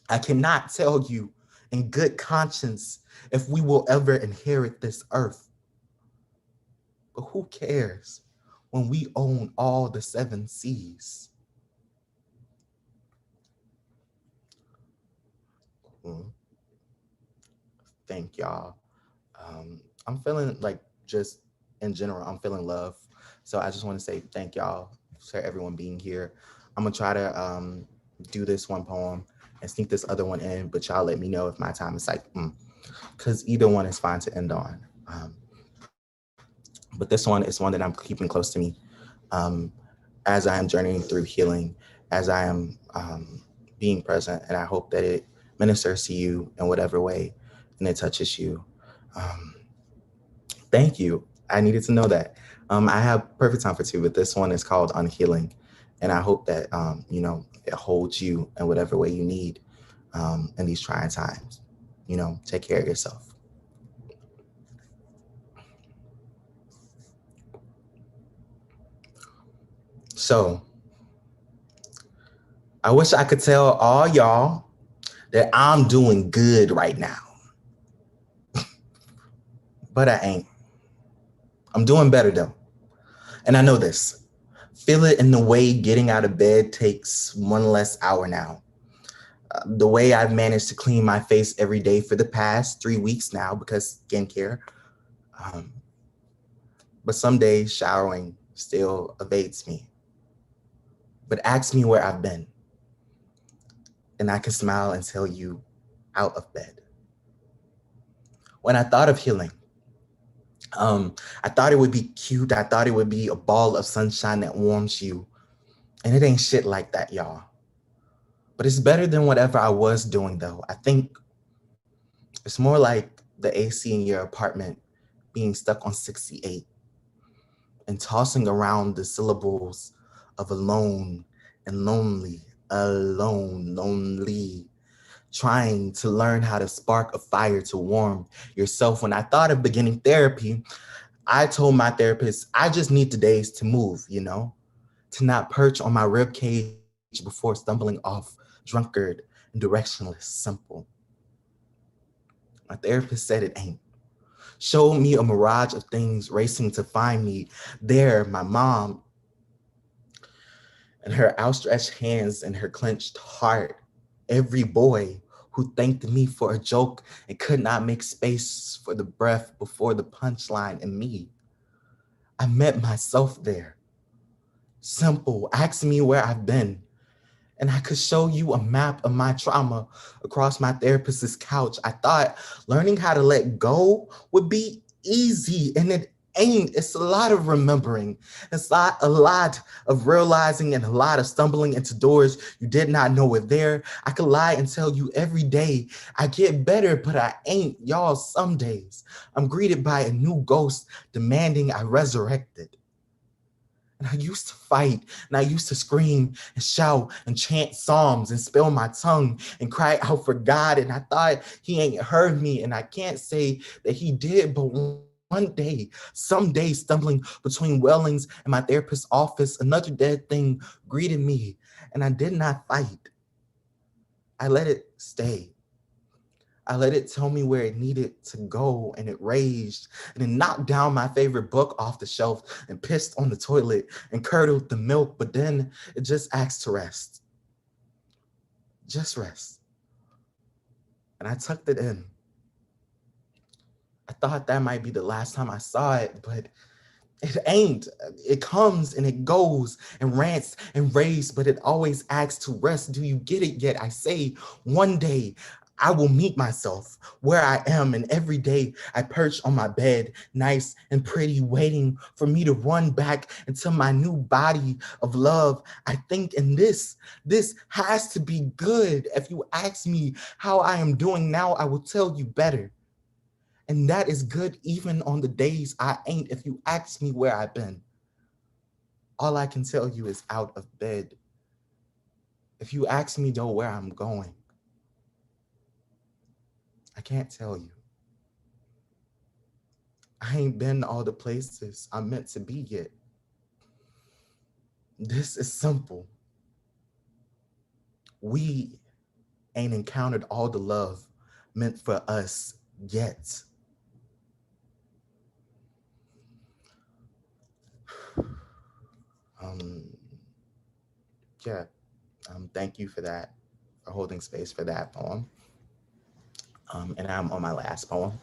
I cannot tell you in good conscience if we will ever inherit this earth. But who cares when we own all the 7 seas? Thank y'all. I'm feeling like, just in general, I'm feeling love. So I just want to say thank y'all for everyone being here. I'm gonna try to do this one poem and sneak this other one in, but y'all let me know if my time is like, because either one is fine to end on. But this one is one that I'm keeping close to me as I am journeying through healing, as I am being present, and I hope that it ministers to you in whatever way and it touches you. Thank you. I needed to know that. I have perfect time for 2, but this one is called Unhealing. And I hope that, it holds you in whatever way you need in these trying times. Take care of yourself. So, I wish I could tell all y'all that I'm doing good right now. But I ain't. I'm doing better though. And I know this. Feel it in the way getting out of bed takes 1 less hour now. The way I've managed to clean my face every day for the past 3 weeks now because skincare. But some days showering still evades me. But ask me where I've been, and I can smile and tell you out of bed. when I thought of healing, I thought it would be cute. I thought it would be a ball of sunshine that warms you. And it ain't shit like that, y'all. But it's better than whatever I was doing, though. I think it's more like the AC in your apartment being stuck on 68 and tossing around the syllables of alone and lonely, alone, lonely, trying to learn how to spark a fire to warm yourself. When I thought of beginning therapy, I told my therapist, I just need the days to move, you know, to not perch on my rib cage before stumbling off, drunkard and directionless, simple. My therapist said it ain't. Showed me a mirage of things racing to find me there, my mom, and her outstretched hands and her clenched heart. Every boy who thanked me for a joke and could not make space for the breath before the punchline in me. I met myself there. Simple, ask me where I've been, and I could show you a map of my trauma across my therapist's couch. I thought learning how to let go would be easy, and it ain't. It's a lot of remembering. It's a lot of realizing and a lot of stumbling into doors you did not know were there. I could lie and tell you every day I get better, but I ain't. Y'all, some days I'm greeted by a new ghost demanding I resurrected. And I used to fight, and I used to scream and shout and chant psalms and spill my tongue and cry out for God. And I thought he ain't heard me, and I can't say that he did, but one day, someday, stumbling between Wellings and my therapist's office, another dead thing greeted me, and I did not fight. I let it stay. I let it tell me where it needed to go, and it raged, and it knocked down my favorite book off the shelf and pissed on the toilet and curdled the milk, but then it just asked to rest. Just rest. And I tucked it in. I thought that might be the last time I saw it, but it ain't. It comes and it goes and rants and raves, but it always asks to rest. Do you get it yet? I say one day I will meet myself where I am, and every day I perch on my bed, nice and pretty, waiting for me to run back into my new body of love. I think in this has to be good. If you ask me how I am doing now, I will tell you better. And that is good even on the days I ain't. If you ask me where I've been, all I can tell you is out of bed. If you ask me though where I'm going, I can't tell you. I ain't been all the places I'm meant to be yet. This is simple. We ain't encountered all the love meant for us yet. Thank you for that, for holding space for that poem. And I'm on my last poem,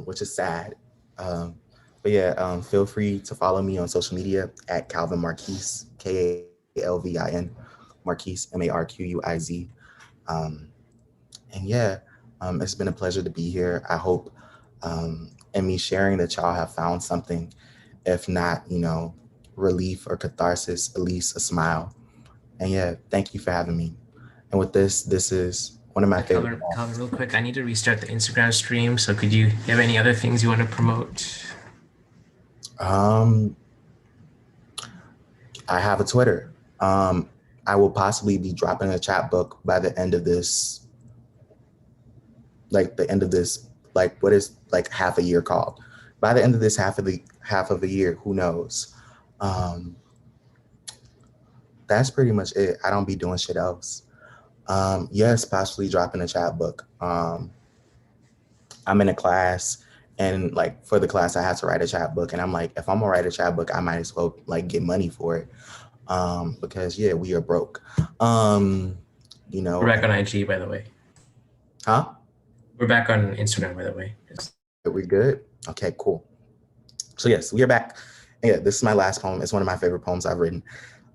which is sad. Feel free to follow me on social media at Kalvin Marquis, Kalvin Marquis, Marquiz. It's been a pleasure to be here. I hope in me sharing that y'all have found something, if not, relief or catharsis, at least a smile. And thank you for having me. And with this is one of my favorite. Kalvin, real quick, I need to restart the Instagram stream. So do you have any other things you want to promote? I have a Twitter. I will possibly be dropping a chapbook by the end of this, what is half a year called? By the end of this half of a year, who knows? That's pretty much it. I don't be doing shit else. Yes, possibly dropping a chapbook. I'm in a class, and for the class I have to write a chapbook, and I'm like, if I'm gonna write a chapbook, I might as well get money for it. Because we are broke. We're back on IG, by the way. Huh? We're back on Instagram, by the way. Are we good? Okay, cool. So yes, we are back. And this is my last poem. It's one of my favorite poems I've written.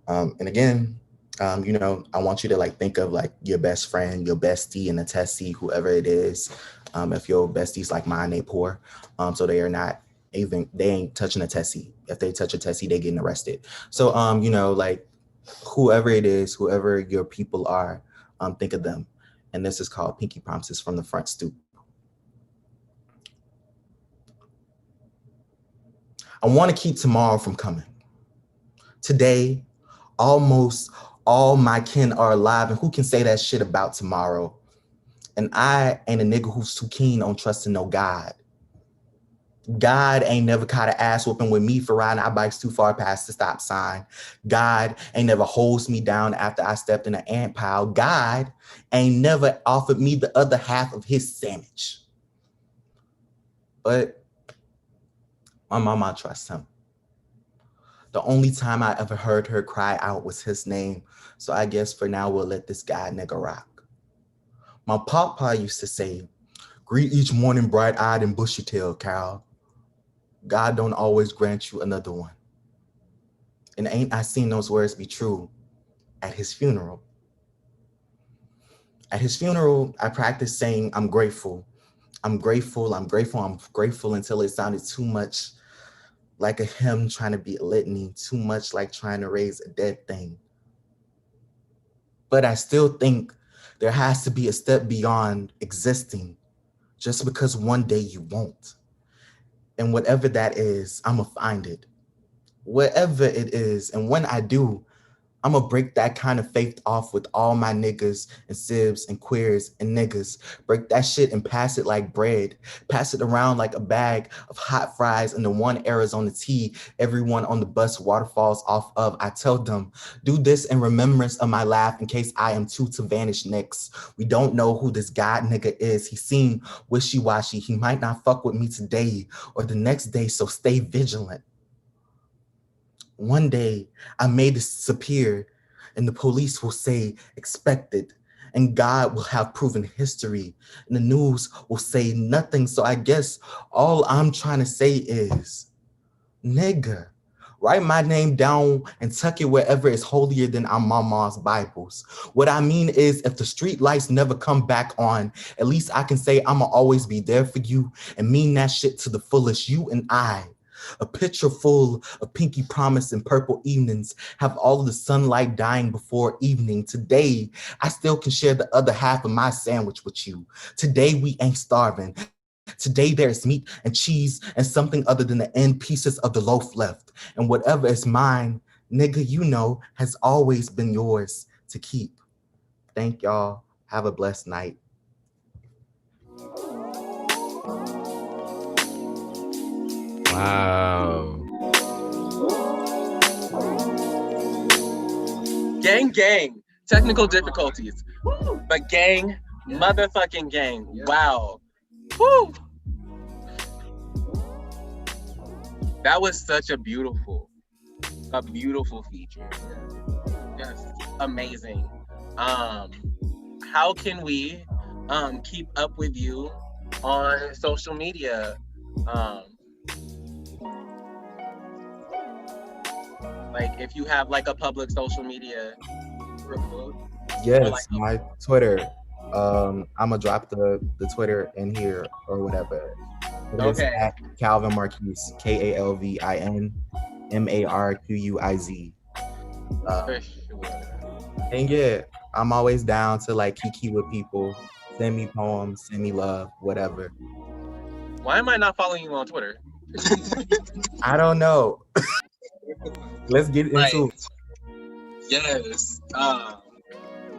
And again, You know, I want you to like think of like your best friend, your bestie, and a tessie, whoever it is. If your bestie's like mine, they poor. So they are not even, they ain't touching a tessie. If they touch a tessie, they getting arrested. So, you know, like whoever it is, whoever your people are, think of them. And this is called Pinky Promises from the Front Stoop. I want to keep tomorrow from coming. Today, almost all my kin are alive, and who can say that shit about tomorrow? And I ain't a nigga who's too keen on trusting no God. God ain't never caught an ass whooping with me for riding our bikes too far past the stop sign. God ain't never holds me down after I stepped in an ant pile. God ain't never offered me the other half of his sandwich. But my mama trusts him. The only time I ever heard her cry out was his name. So I guess for now we'll let this guy nigga rock. My papa used to say, greet each morning bright-eyed and bushy-tailed, Cal. God don't always grant you another one. And ain't I seen those words be true at his funeral? At his funeral, I practiced saying, I'm grateful. I'm grateful, I'm grateful, I'm grateful until it sounded too much like a hymn trying to be a litany, too much like trying to raise a dead thing. But I still think there has to be a step beyond existing just because one day you won't. And whatever that is, I'ma find it. Whatever it is, and when I do, I'ma break that kind of faith off with all my niggas and sibs and queers and niggas. Break that shit and pass it like bread. Pass it around like a bag of hot fries and the one Arizona tea everyone on the bus waterfalls off of. I tell them, do this in remembrance of my laugh in case I am too to vanish next. We don't know who this God nigga is. He seemed wishy-washy. He might not fuck with me today or the next day, so stay vigilant. One day I may disappear and the police will say expected and God will have proven history and the news will say nothing. So I guess all I'm trying to say is, nigga, write my name down and tuck it wherever it's holier than our mama's Bibles. What I mean is if the street lights never come back on, at least I can say I'ma always be there for you and mean that shit to the fullest, you and I. A picture full of pinky promise and purple evenings, have all of the sunlight dying before evening. Today, I still can share the other half of my sandwich with you. Today, we ain't starving. Today, there's meat and cheese and something other than the end pieces of the loaf left. And whatever is mine, nigga, you know, has always been yours to keep. Thank y'all. Have a blessed night. Wow. Gang, gang. Technical difficulties. But gang, motherfucking gang. Wow. Woo. That was such a beautiful feature. Just amazing. How can we keep up with you on social media? Like if you have like a public social media group. Yes, like, my Twitter. I'ma drop the Twitter in here or whatever. It is Okay. at Kalvin Marquis, KalvinMarquiz. For sure. And yeah, I'm always down to like kiki with people. Send me poems, send me love, whatever. Why am I not following you on Twitter? I don't know. Let's get into it. Yes.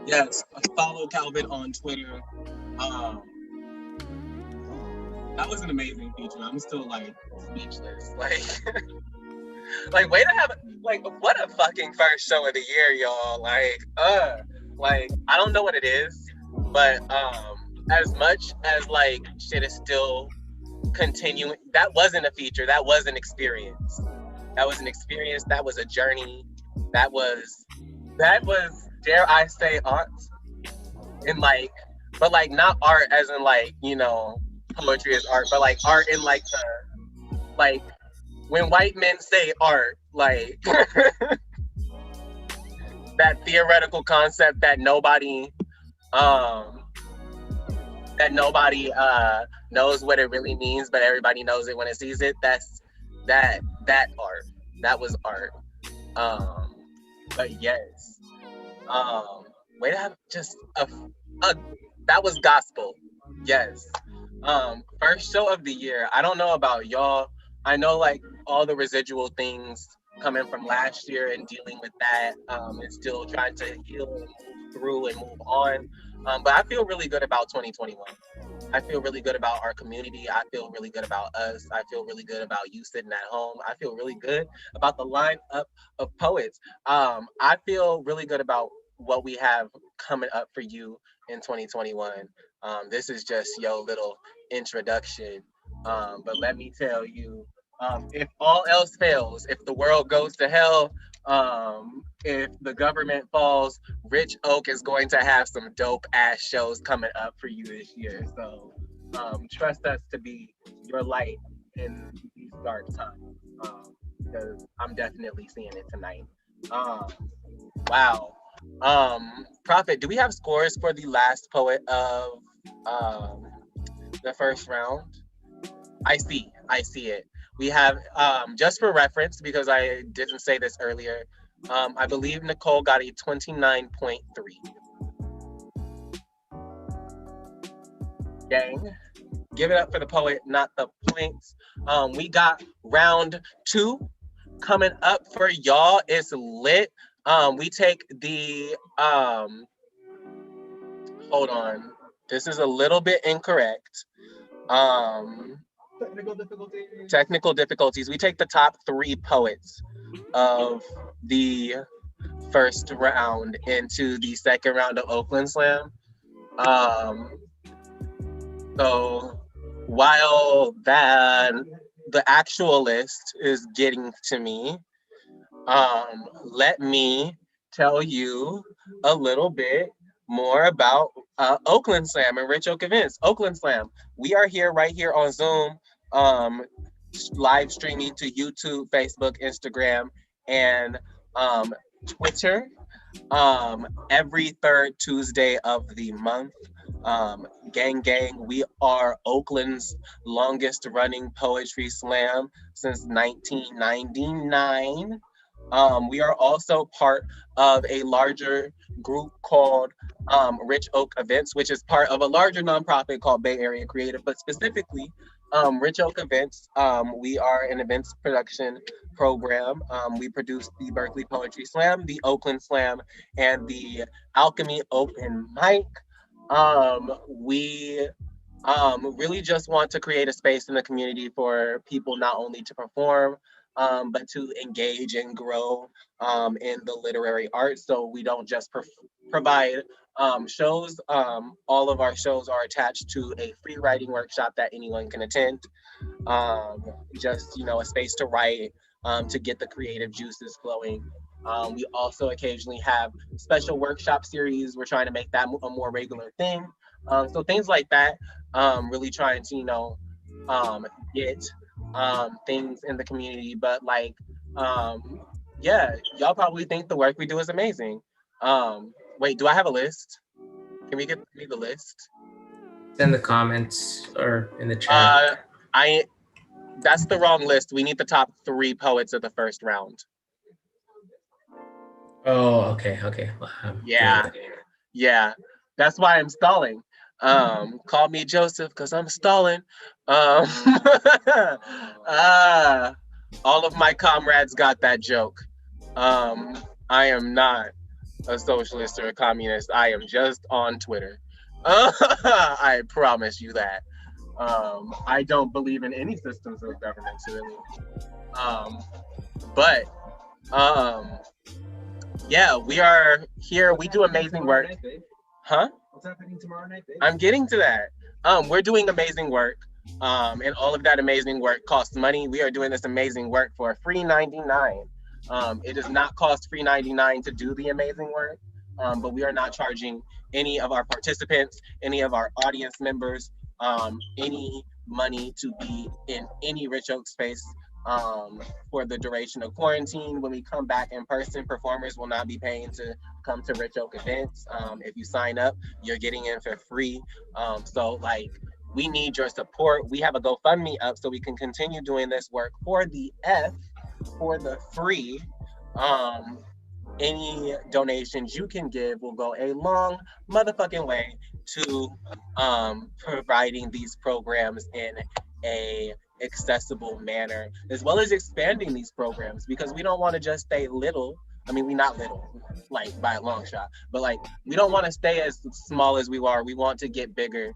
Yes. Follow Kalvin on Twitter. That was an amazing feature. I'm still like speechless. Like way to have like what a fucking first show of the year, y'all. Like I don't know what it is, but as much as like shit is still continuing, that wasn't a feature, that was an experience. That was an experience, that was a journey, that was dare I say art. And like, but like not art as in like, you know, poetry is art, but like art in like the like when white men say art, like that theoretical concept that nobody knows what it really means, but everybody knows it when it sees it. That's that art. That was art. But yes, way to have just a that was gospel. Yes. First show of the year. I don't know about y'all. I know like all the residual things coming from last year and dealing with that, and still trying to heal and move through and move on. But I feel really good about 2021. I feel really good about our community. I feel really good about us. I feel really good about you sitting at home. I feel really good about the lineup of poets. I feel really good about what we have coming up for you in 2021. This is just your little introduction. But let me tell you, if all else fails, if the world goes to hell, if the government falls, Rich Oak is going to have some dope ass shows coming up for you this year. So trust us to be your light in these dark times, because I'm definitely seeing it tonight. Wow. Prophet, do we have scores for the last poet of the first round? I see it. We have, just for reference, because I didn't say this earlier, I believe Nicole got a 29.3. Gang, give it up for the poet, not the points. We got round 2 coming up for y'all. It's lit. We take the, hold on. This is a little bit incorrect. Technical difficulties. We take the top 3 poets of the first round into the second round of Oakland Slam. So while the actual list is getting to me, let me tell you a little bit more about Oakland Slam and Rich Oak Events. Oakland Slam, we are here right here on Zoom, live streaming to YouTube, Facebook, Instagram, and Twitter every third Tuesday of the month. Gang, we are Oakland's longest running poetry slam since 1999. We are also part of a larger group called Rich Oak Events, which is part of a larger nonprofit called Bay Area Creative, but specifically Rich Oak Events. We are an events production program. We produce the Berkeley Poetry Slam, the Oakland Slam, and the Alchemy Open Mic. We really just want to create a space in the community for people not only to perform, but to engage and grow in the literary arts. So we don't just provide shows. All of our shows are attached to a free writing workshop that anyone can attend. Just, a space to write, to get the creative juices flowing. We also occasionally have special workshop series. We're trying to make that a more regular thing. So things like that, really trying to, get things in the community. But yeah, y'all probably think the work we do is amazing. Wait, do I have a list? Can we get me the list? In the comments or in the chat. That's the wrong list. We need the top 3 poets of the first round. Oh, okay. Yeah. That's why I'm stalling. Call me Joseph because I'm stalling. All of my comrades got that joke. I am not a socialist or a communist. I am just on Twitter. I promise you that. I don't believe in any systems of governance, really. Yeah, we are here. We do amazing work. Huh? What's happening tomorrow night, babe? I'm getting to that. We're doing amazing work. And all of that amazing work costs money. We are doing this amazing work for free $99. It does not cost free $99 to do the amazing work, but we are not charging any of our participants, any of our audience members, any money to be in any Rich Oak space. for the duration of quarantine. When we come back in person, performers will not be paying to come to Rich Oak events. If you sign up, you're getting in for free. So like, we need your support. We have a GoFundMe up so we can continue doing this work for the free. Any donations you can give will go a long motherfucking way to providing these programs in a accessible manner, as well as expanding these programs, because we don't want to just stay little. I mean, we're not little, like by a long shot, but like, we don't want to stay as small as we are. We want to get bigger.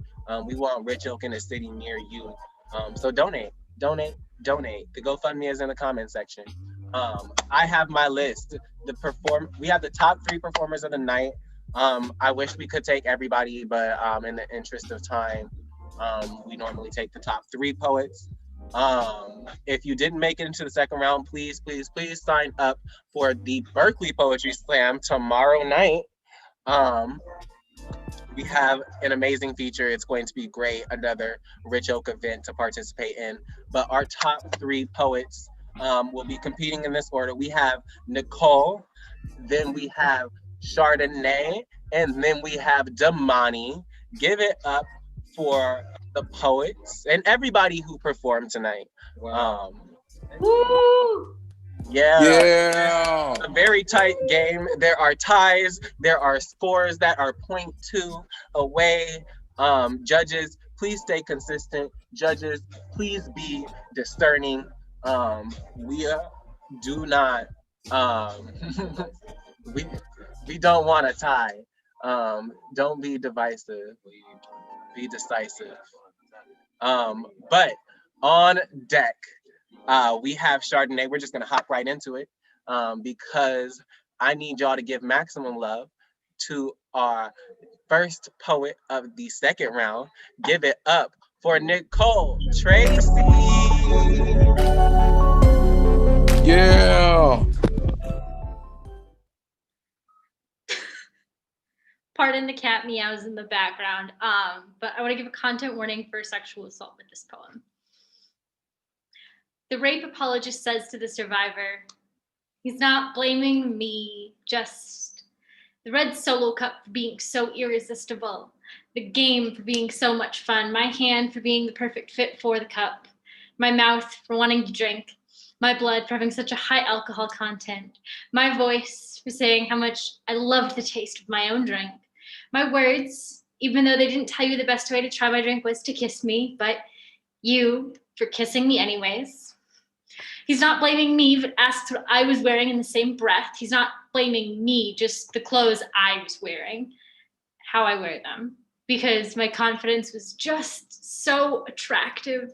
We want Rich Oak in a city near you. So donate. The GoFundMe is in the comment section. I have my list. We have the top 3 performers of the night. I wish we could take everybody, but in the interest of time, we normally take the top 3 poets. If you didn't make it into the second round, please sign up for the Berkeley Poetry Slam tomorrow night. We have an amazing feature. It's going to be great. Another Rich Oak event to participate in. But our top 3 poets will be competing in this order. We have Nicole, then we have Chardonnay, and then we have Damani. Give it up for the poets and everybody who performed tonight. Woo! Yeah. A very tight game. There are ties. There are scores that are 0.2 away. Judges, please stay consistent. Judges, please be discerning. We do not. We don't want a tie. Don't be divisive. Be decisive. But on deck, we have Chardonnay. We're just gonna hop right into it because I need y'all to give maximum love to our first poet of the second round. Give it up for Nicole Tracy. Yeah. Pardon the cat meows in the background, but I want to give a content warning for sexual assault with this poem. The rape apologist says to the survivor, he's not blaming me, just the red solo cup for being so irresistible, the game for being so much fun, my hand for being the perfect fit for the cup, my mouth for wanting to drink, my blood for having such a high alcohol content, my voice for saying how much I loved the taste of my own drink, my words, even though they didn't tell you the best way to try my drink was to kiss me, but you for kissing me anyways. He's not blaming me, but asks what I was wearing in the same breath. He's not blaming me, just the clothes I was wearing, how I wear them, because my confidence was just so attractive.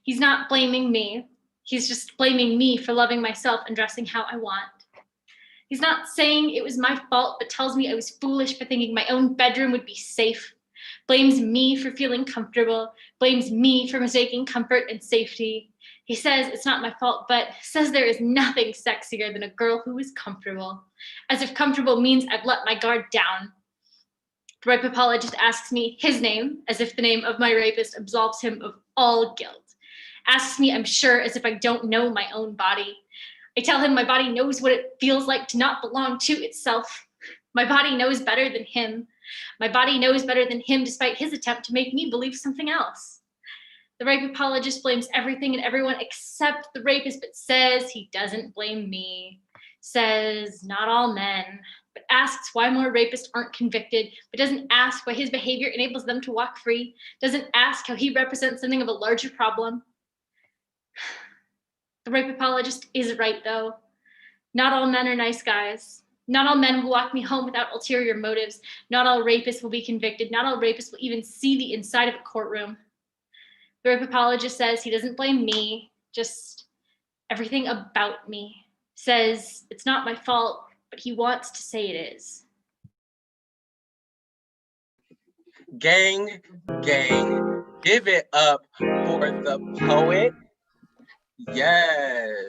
He's not blaming me. He's just blaming me for loving myself and dressing how I want. He's not saying it was my fault, but tells me I was foolish for thinking my own bedroom would be safe. Blames me for feeling comfortable. Blames me for mistaking comfort and safety. He says it's not my fault, but says there is nothing sexier than a girl who is comfortable. As if comfortable means I've let my guard down. The rape apologist asks me his name, as if the name of my rapist absolves him of all guilt. Asks me I'm sure, as if I don't know my own body. I tell him my body knows what it feels like to not belong to itself. My body knows better than him. My body knows better than him despite his attempt to make me believe something else. The rape apologist blames everything and everyone except the rapist, but says he doesn't blame me. Says not all men, but asks why more rapists aren't convicted, but doesn't ask why his behavior enables them to walk free. Doesn't ask how he represents something of a larger problem. The rape apologist is right, though. Not all men are nice guys. Not all men will walk me home without ulterior motives. Not all rapists will be convicted. Not all rapists will even see the inside of a courtroom. The rape apologist says he doesn't blame me, just everything about me. Says it's not my fault, but he wants to say it is. Gang, give it up for the poet. Yes.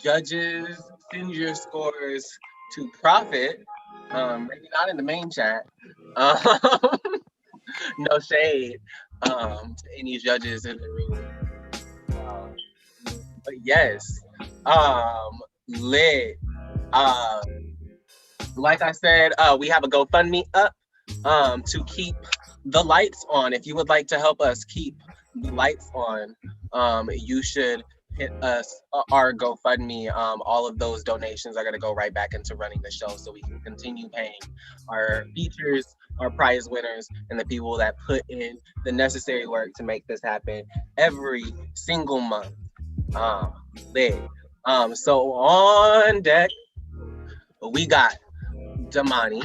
Judges, send your scores to Profit. Maybe not in the main chat. No shade. to any judges in the room. But yes, lit. Like I said, we have a GoFundMe up to keep the lights on. If you would like to help us keep the lights on, you should hit us our GoFundMe. All of those donations are going to go right back into running the show so we can continue paying our features, our prize winners, and the people that put in the necessary work to make this happen every single month. Lit. So on deck, we got Damani,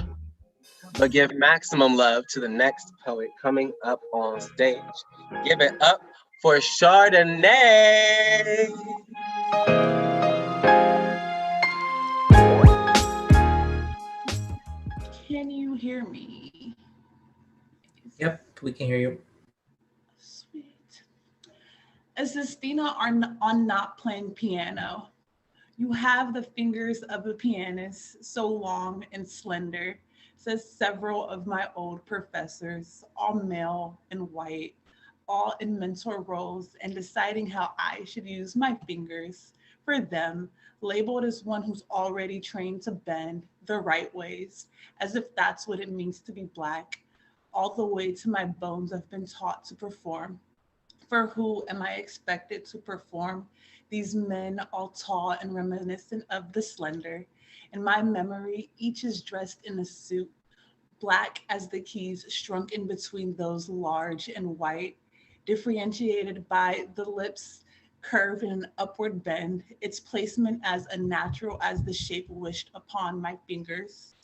but give maximum love to the next poet coming up on stage. Give it up for Chardonnay. Can you hear me? Yep, we can hear you. Sweet. Assistina on not playing piano. You have the fingers of a pianist, so long and slender, says several of my old professors, all male and white, all in mentor roles and deciding how I should use my fingers. For them, labeled as one who's already trained to bend the right ways, as if that's what it means to be Black. All the way to my bones, I've been taught to perform. For who am I expected to perform? These men, all tall and reminiscent of the slender. In my memory, each is dressed in a suit, black as the keys shrunk in between those large and white, differentiated by the lips curve in an upward bend, its placement as unnatural as the shape wished upon my fingers.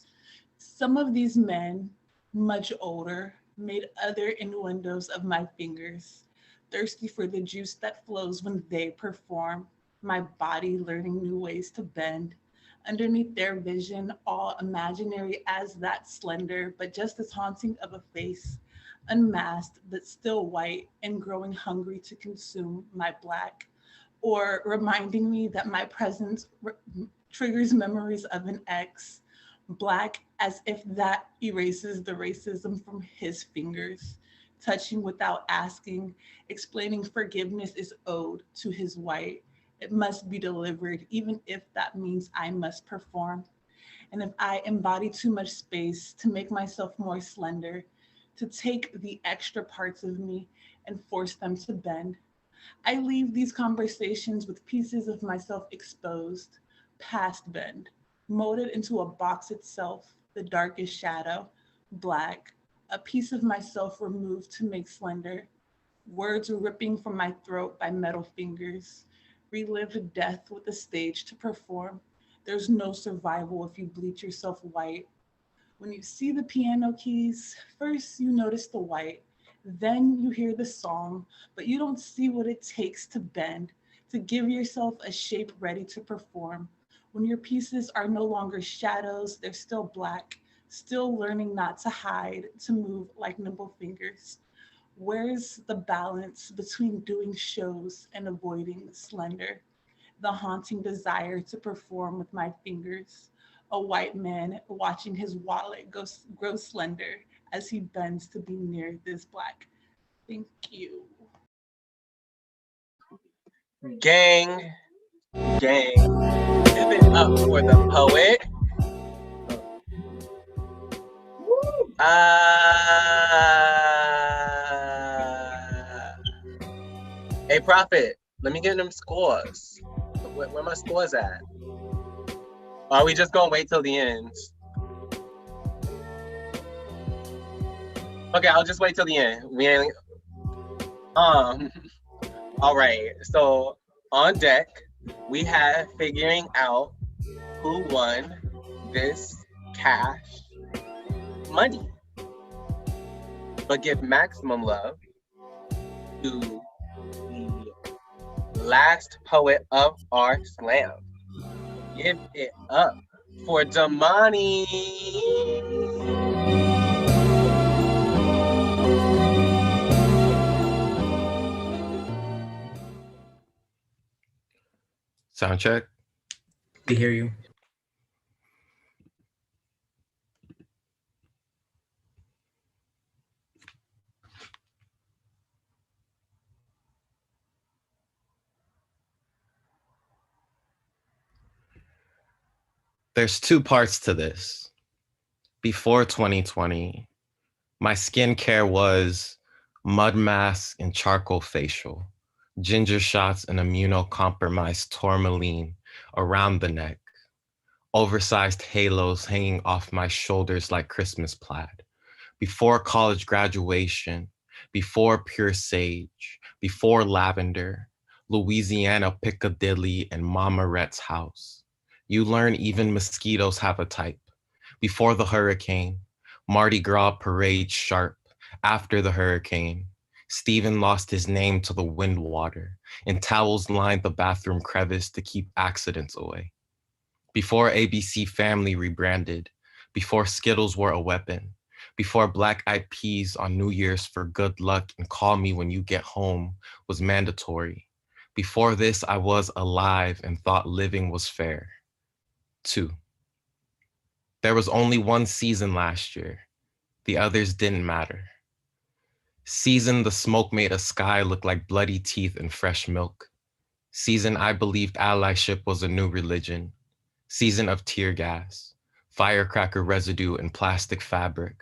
Some of these men, much older, made other innuendos of my fingers, thirsty for the juice that flows when they perform, my body learning new ways to bend. Underneath their vision, all imaginary as that slender, but just as haunting of a face, unmasked but still white and growing hungry to consume my Black, or reminding me that my presence triggers memories of an ex, Black as if that erases the racism from his fingers, touching without asking, explaining forgiveness is owed to his white. It must be delivered, even if that means I must perform. And if I embody too much space to make myself more slender, to take the extra parts of me and force them to bend, I leave these conversations with pieces of myself exposed, past bend, molded into a box itself, the darkest shadow, Black, a piece of myself removed to make slender, words ripping from my throat by metal fingers, relived death with a stage to perform. There's no survival if you bleach yourself white. When you see the piano keys, first you notice the white, then you hear the song, but you don't see what it takes to bend, to give yourself a shape ready to perform. When your pieces are no longer shadows, they're still Black, still learning not to hide, to move like nimble fingers. Where's the balance between doing shows and avoiding slender? The haunting desire to perform with my fingers. A white man watching his wallet grow slender as he bends to be near this Black. Thank you. Gang, give it up for the poet. Hey, Prophet, let me get them scores. Where my scores at? Or are we just gonna wait till the end? Okay, I'll just wait till the end. We ain't. All right. So on deck, we have figuring out who won this cash money. But give maximum love to the last poet of our slam. Give it up for Damani. Sound check. We hear you. There's two parts to this. Before 2020, my skincare was mud mask and charcoal facial, ginger shots and immunocompromised tourmaline around the neck, oversized halos hanging off my shoulders like Christmas plaid. Before college graduation, before pure sage, before lavender, Louisiana Piccadilly and Mama Rhett's house. You learn even mosquitoes have a type. Before the hurricane, Mardi Gras parade sharp. After the hurricane, Stephen lost his name to the wind water, and towels lined the bathroom crevice to keep accidents away. Before ABC Family rebranded, before Skittles were a weapon, before Black Eyed Peas on New Year's for good luck and call me when you get home was mandatory. Before this, I was alive and thought living was fair. 2. There was only one season last year. The others didn't matter. Season the smoke made a sky look like bloody teeth and fresh milk. Season I believed allyship was a new religion. Season of tear gas, firecracker residue and plastic fabric,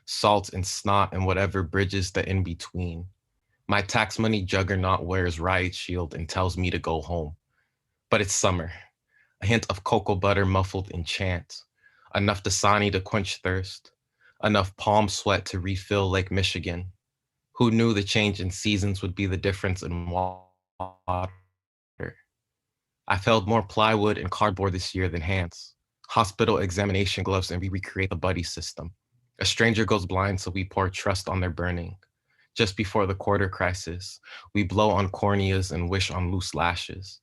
salt and snot and whatever bridges the in-between. My tax money juggernaut wears riot shield and tells me to go home. But it's summer, a hint of cocoa butter muffled in chant, enough Dasani to quench thirst, enough palm sweat to refill Lake Michigan. Who knew the change in seasons would be the difference in water? I've held more plywood and cardboard this year than hands. Hospital examination gloves and we recreate the buddy system. A stranger goes blind, so we pour trust on their burning. Just before the quarter crisis, we blow on corneas and wish on loose lashes.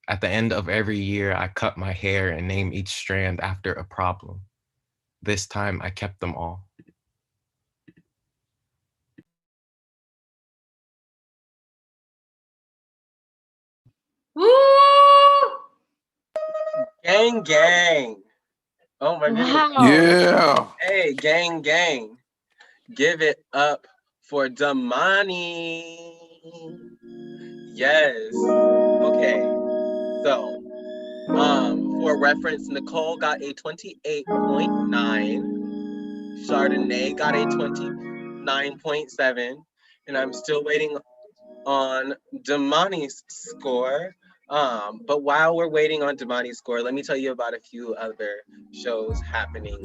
At the end of every year, I cut my hair and name each strand after a problem. This time, I kept them all. Woo! Gang, gang. Oh my goodness. Wow. Yeah. Hey, gang, gang. Give it up for Damani. Yes. Okay. So, for reference, Nicole got a 28.9. Chardonnay got a 29.7. And I'm still waiting on Damani's score. But while we're waiting on Damani's score, let me tell you about a few other shows happening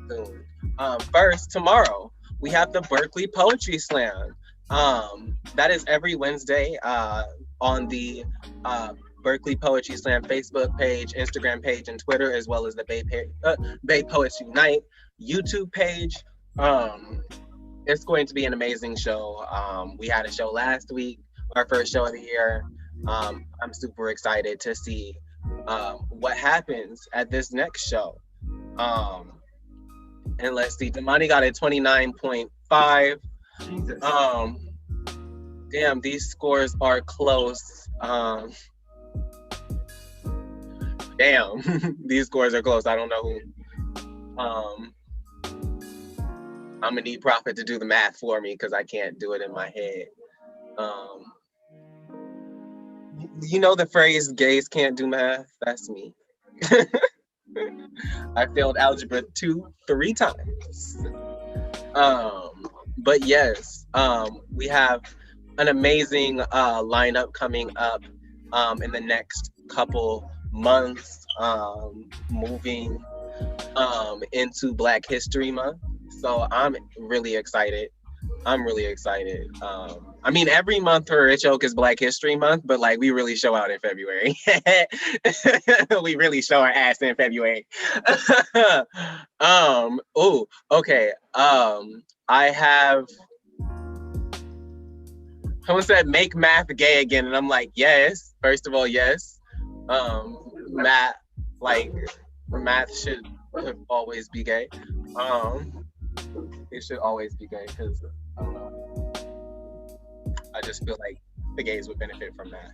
soon. First, tomorrow, we have the Berkeley Poetry Slam. That is every Wednesday on the Berkeley Poetry Slam Facebook page, Instagram page, and Twitter, as well as the Bay Poets Unite YouTube page. It's going to be an amazing show. We had a show last week, our first show of the year. I'm super excited to see what happens at this next show. And let's see, Damani got a 29.5. Damn, these scores are close. Damn, these scores are close. I don't know who. I'm gonna need Prophet to do the math for me because I can't do it in my head. You know the phrase gays can't do math? That's me. I failed algebra 3 times. But yes, we have an amazing lineup coming up in the next couple months, moving into Black History Month. So I'm really excited. I mean, every month for Rich Oak is Black History Month, but like we really show out in February. We really show our ass in February. Oh, okay. I have, someone said make math gay again, and I'm like, yes. First of all, yes. Math should always be gay. It should always be gay because I don't know. I just feel like the gays would benefit from that.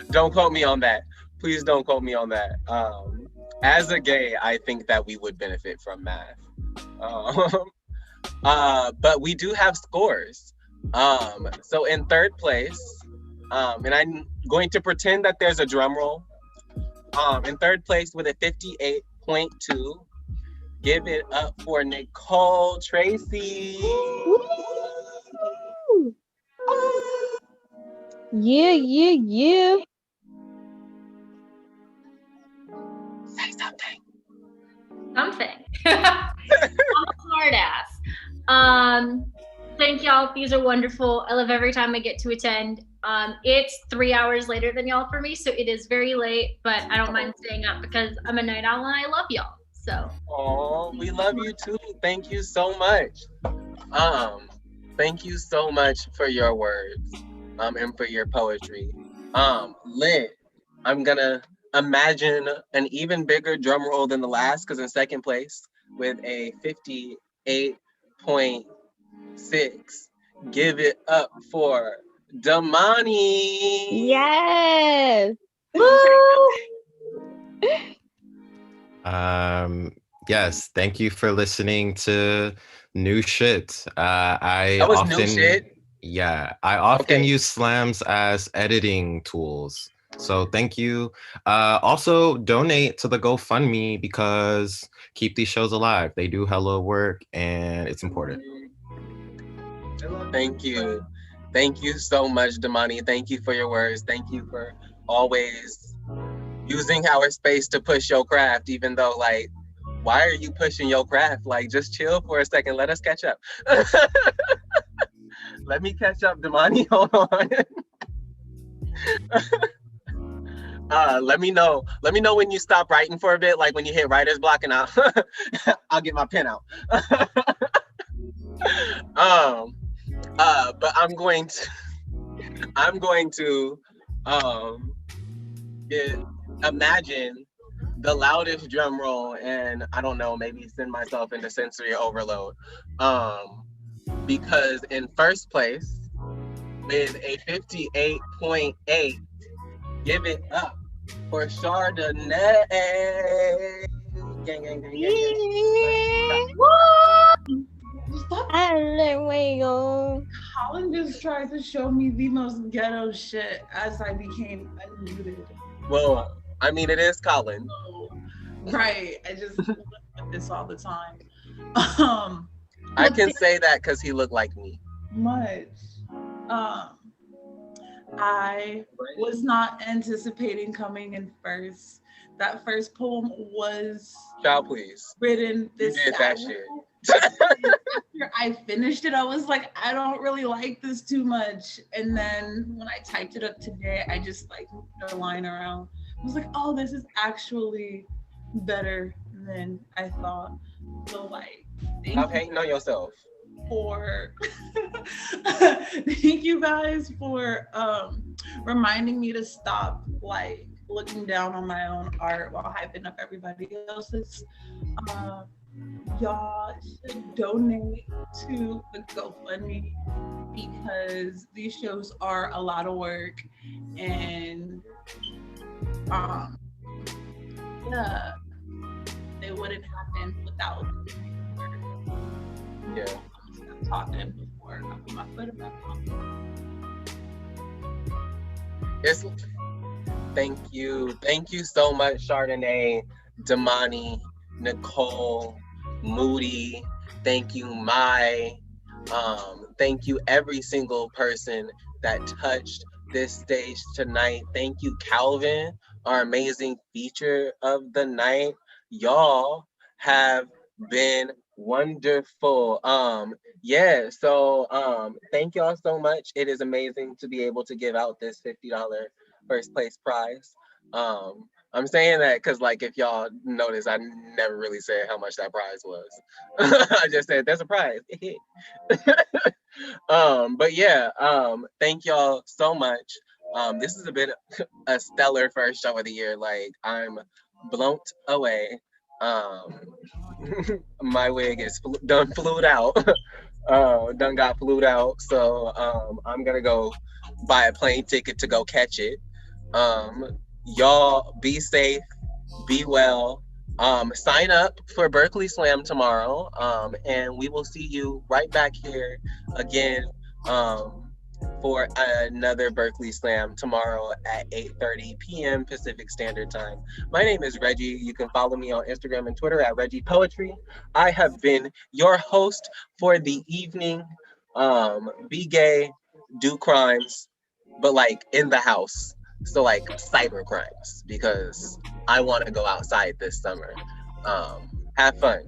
Don't quote me on that. Please don't quote me on that. As a gay, I think that we would benefit from math. But we do have scores. So in third place, And I'm going to pretend that there's a drum roll. In third place with a 58.2. Give it up for Nicole Tracy. Yeah. Say something. Something. I'm a smart ass. Thank y'all. These are wonderful. I love every time I get to attend. It's 3 hours later than y'all for me, so it is very late, but I don't mind staying up because I'm a night owl and I love y'all. So. Oh, we love you too. Thank you so much. Thank you so much for your words, and for your poetry. Lynn, I'm gonna imagine an even bigger drum roll than the last, because in second place with a 58.6. Give it up for Damani. Yes. Woo! Yes, thank you for listening to New Shit. That was new shit? Yeah, I often use slams as editing tools. So thank you. Also, donate to the GoFundMe because keep these shows alive. They do hella work and it's important. Thank you. Thank you so much, Damani. Thank you for your words. Thank you for always using our space to push your craft, even though, like, why are you pushing your craft? Like, just chill for a second. Let us catch up. Let me catch up, Damani. Hold on. Let me know when you stop writing for a bit, like when you hit writer's block, and I'll get my pen out. But I'm going to imagine the loudest drum roll, and I don't know, maybe send myself into sensory overload. Because in first place with a 58.8, give it up for Chardonnay. Gang, gang, gang, gang, gang. Stop. Colin just tried to show me the most ghetto shit as I became unmuted. Well, I mean, it is Colin. Right. I just look at this all the time. I can say that because he looked like me. Much. I was not anticipating coming in first. That first poem was written this you did that shit. After I finished it, I was like, I don't really like this too much. And then when I typed it up today, I just like moved the line around. I was like, oh, this is actually better than I thought. So like, stop hating on yourself. Thank you guys for reminding me to stop like looking down on my own art while hyping up everybody else's. Y'all should donate to the GoFundMe because these shows are a lot of work, and yeah, they wouldn't happen without I'm talking before I put my foot in my mouth. Yes. Thank you so much, Chardonnay, Damani, Nicole, Moody. Thank you, Mai. Thank you, every single person that touched this stage tonight. Thank you, Kalvin, our amazing feature of the night. Y'all have been wonderful. So thank y'all so much. It is amazing to be able to give out this $50 first place prize. I'm saying that because, like, if y'all notice, I never really said how much that prize was. I just said there's a prize. But yeah, thank y'all so much. This has been a stellar first show of the year. Like, I'm blown away. My wig is done flued out. Done got flued out. So I'm gonna go buy a plane ticket to go catch it. Y'all be safe, be well. Sign up for Berkeley Slam tomorrow. And we will see you right back here again for another Berkeley Slam tomorrow at 8:30 p.m. Pacific Standard Time. My name is Reggie. You can follow me on Instagram and Twitter at Reggie Poetry. I have been your host for the evening. Be gay, do crimes, but like in the house. So like cyber crimes, because I want to go outside this summer. Have fun.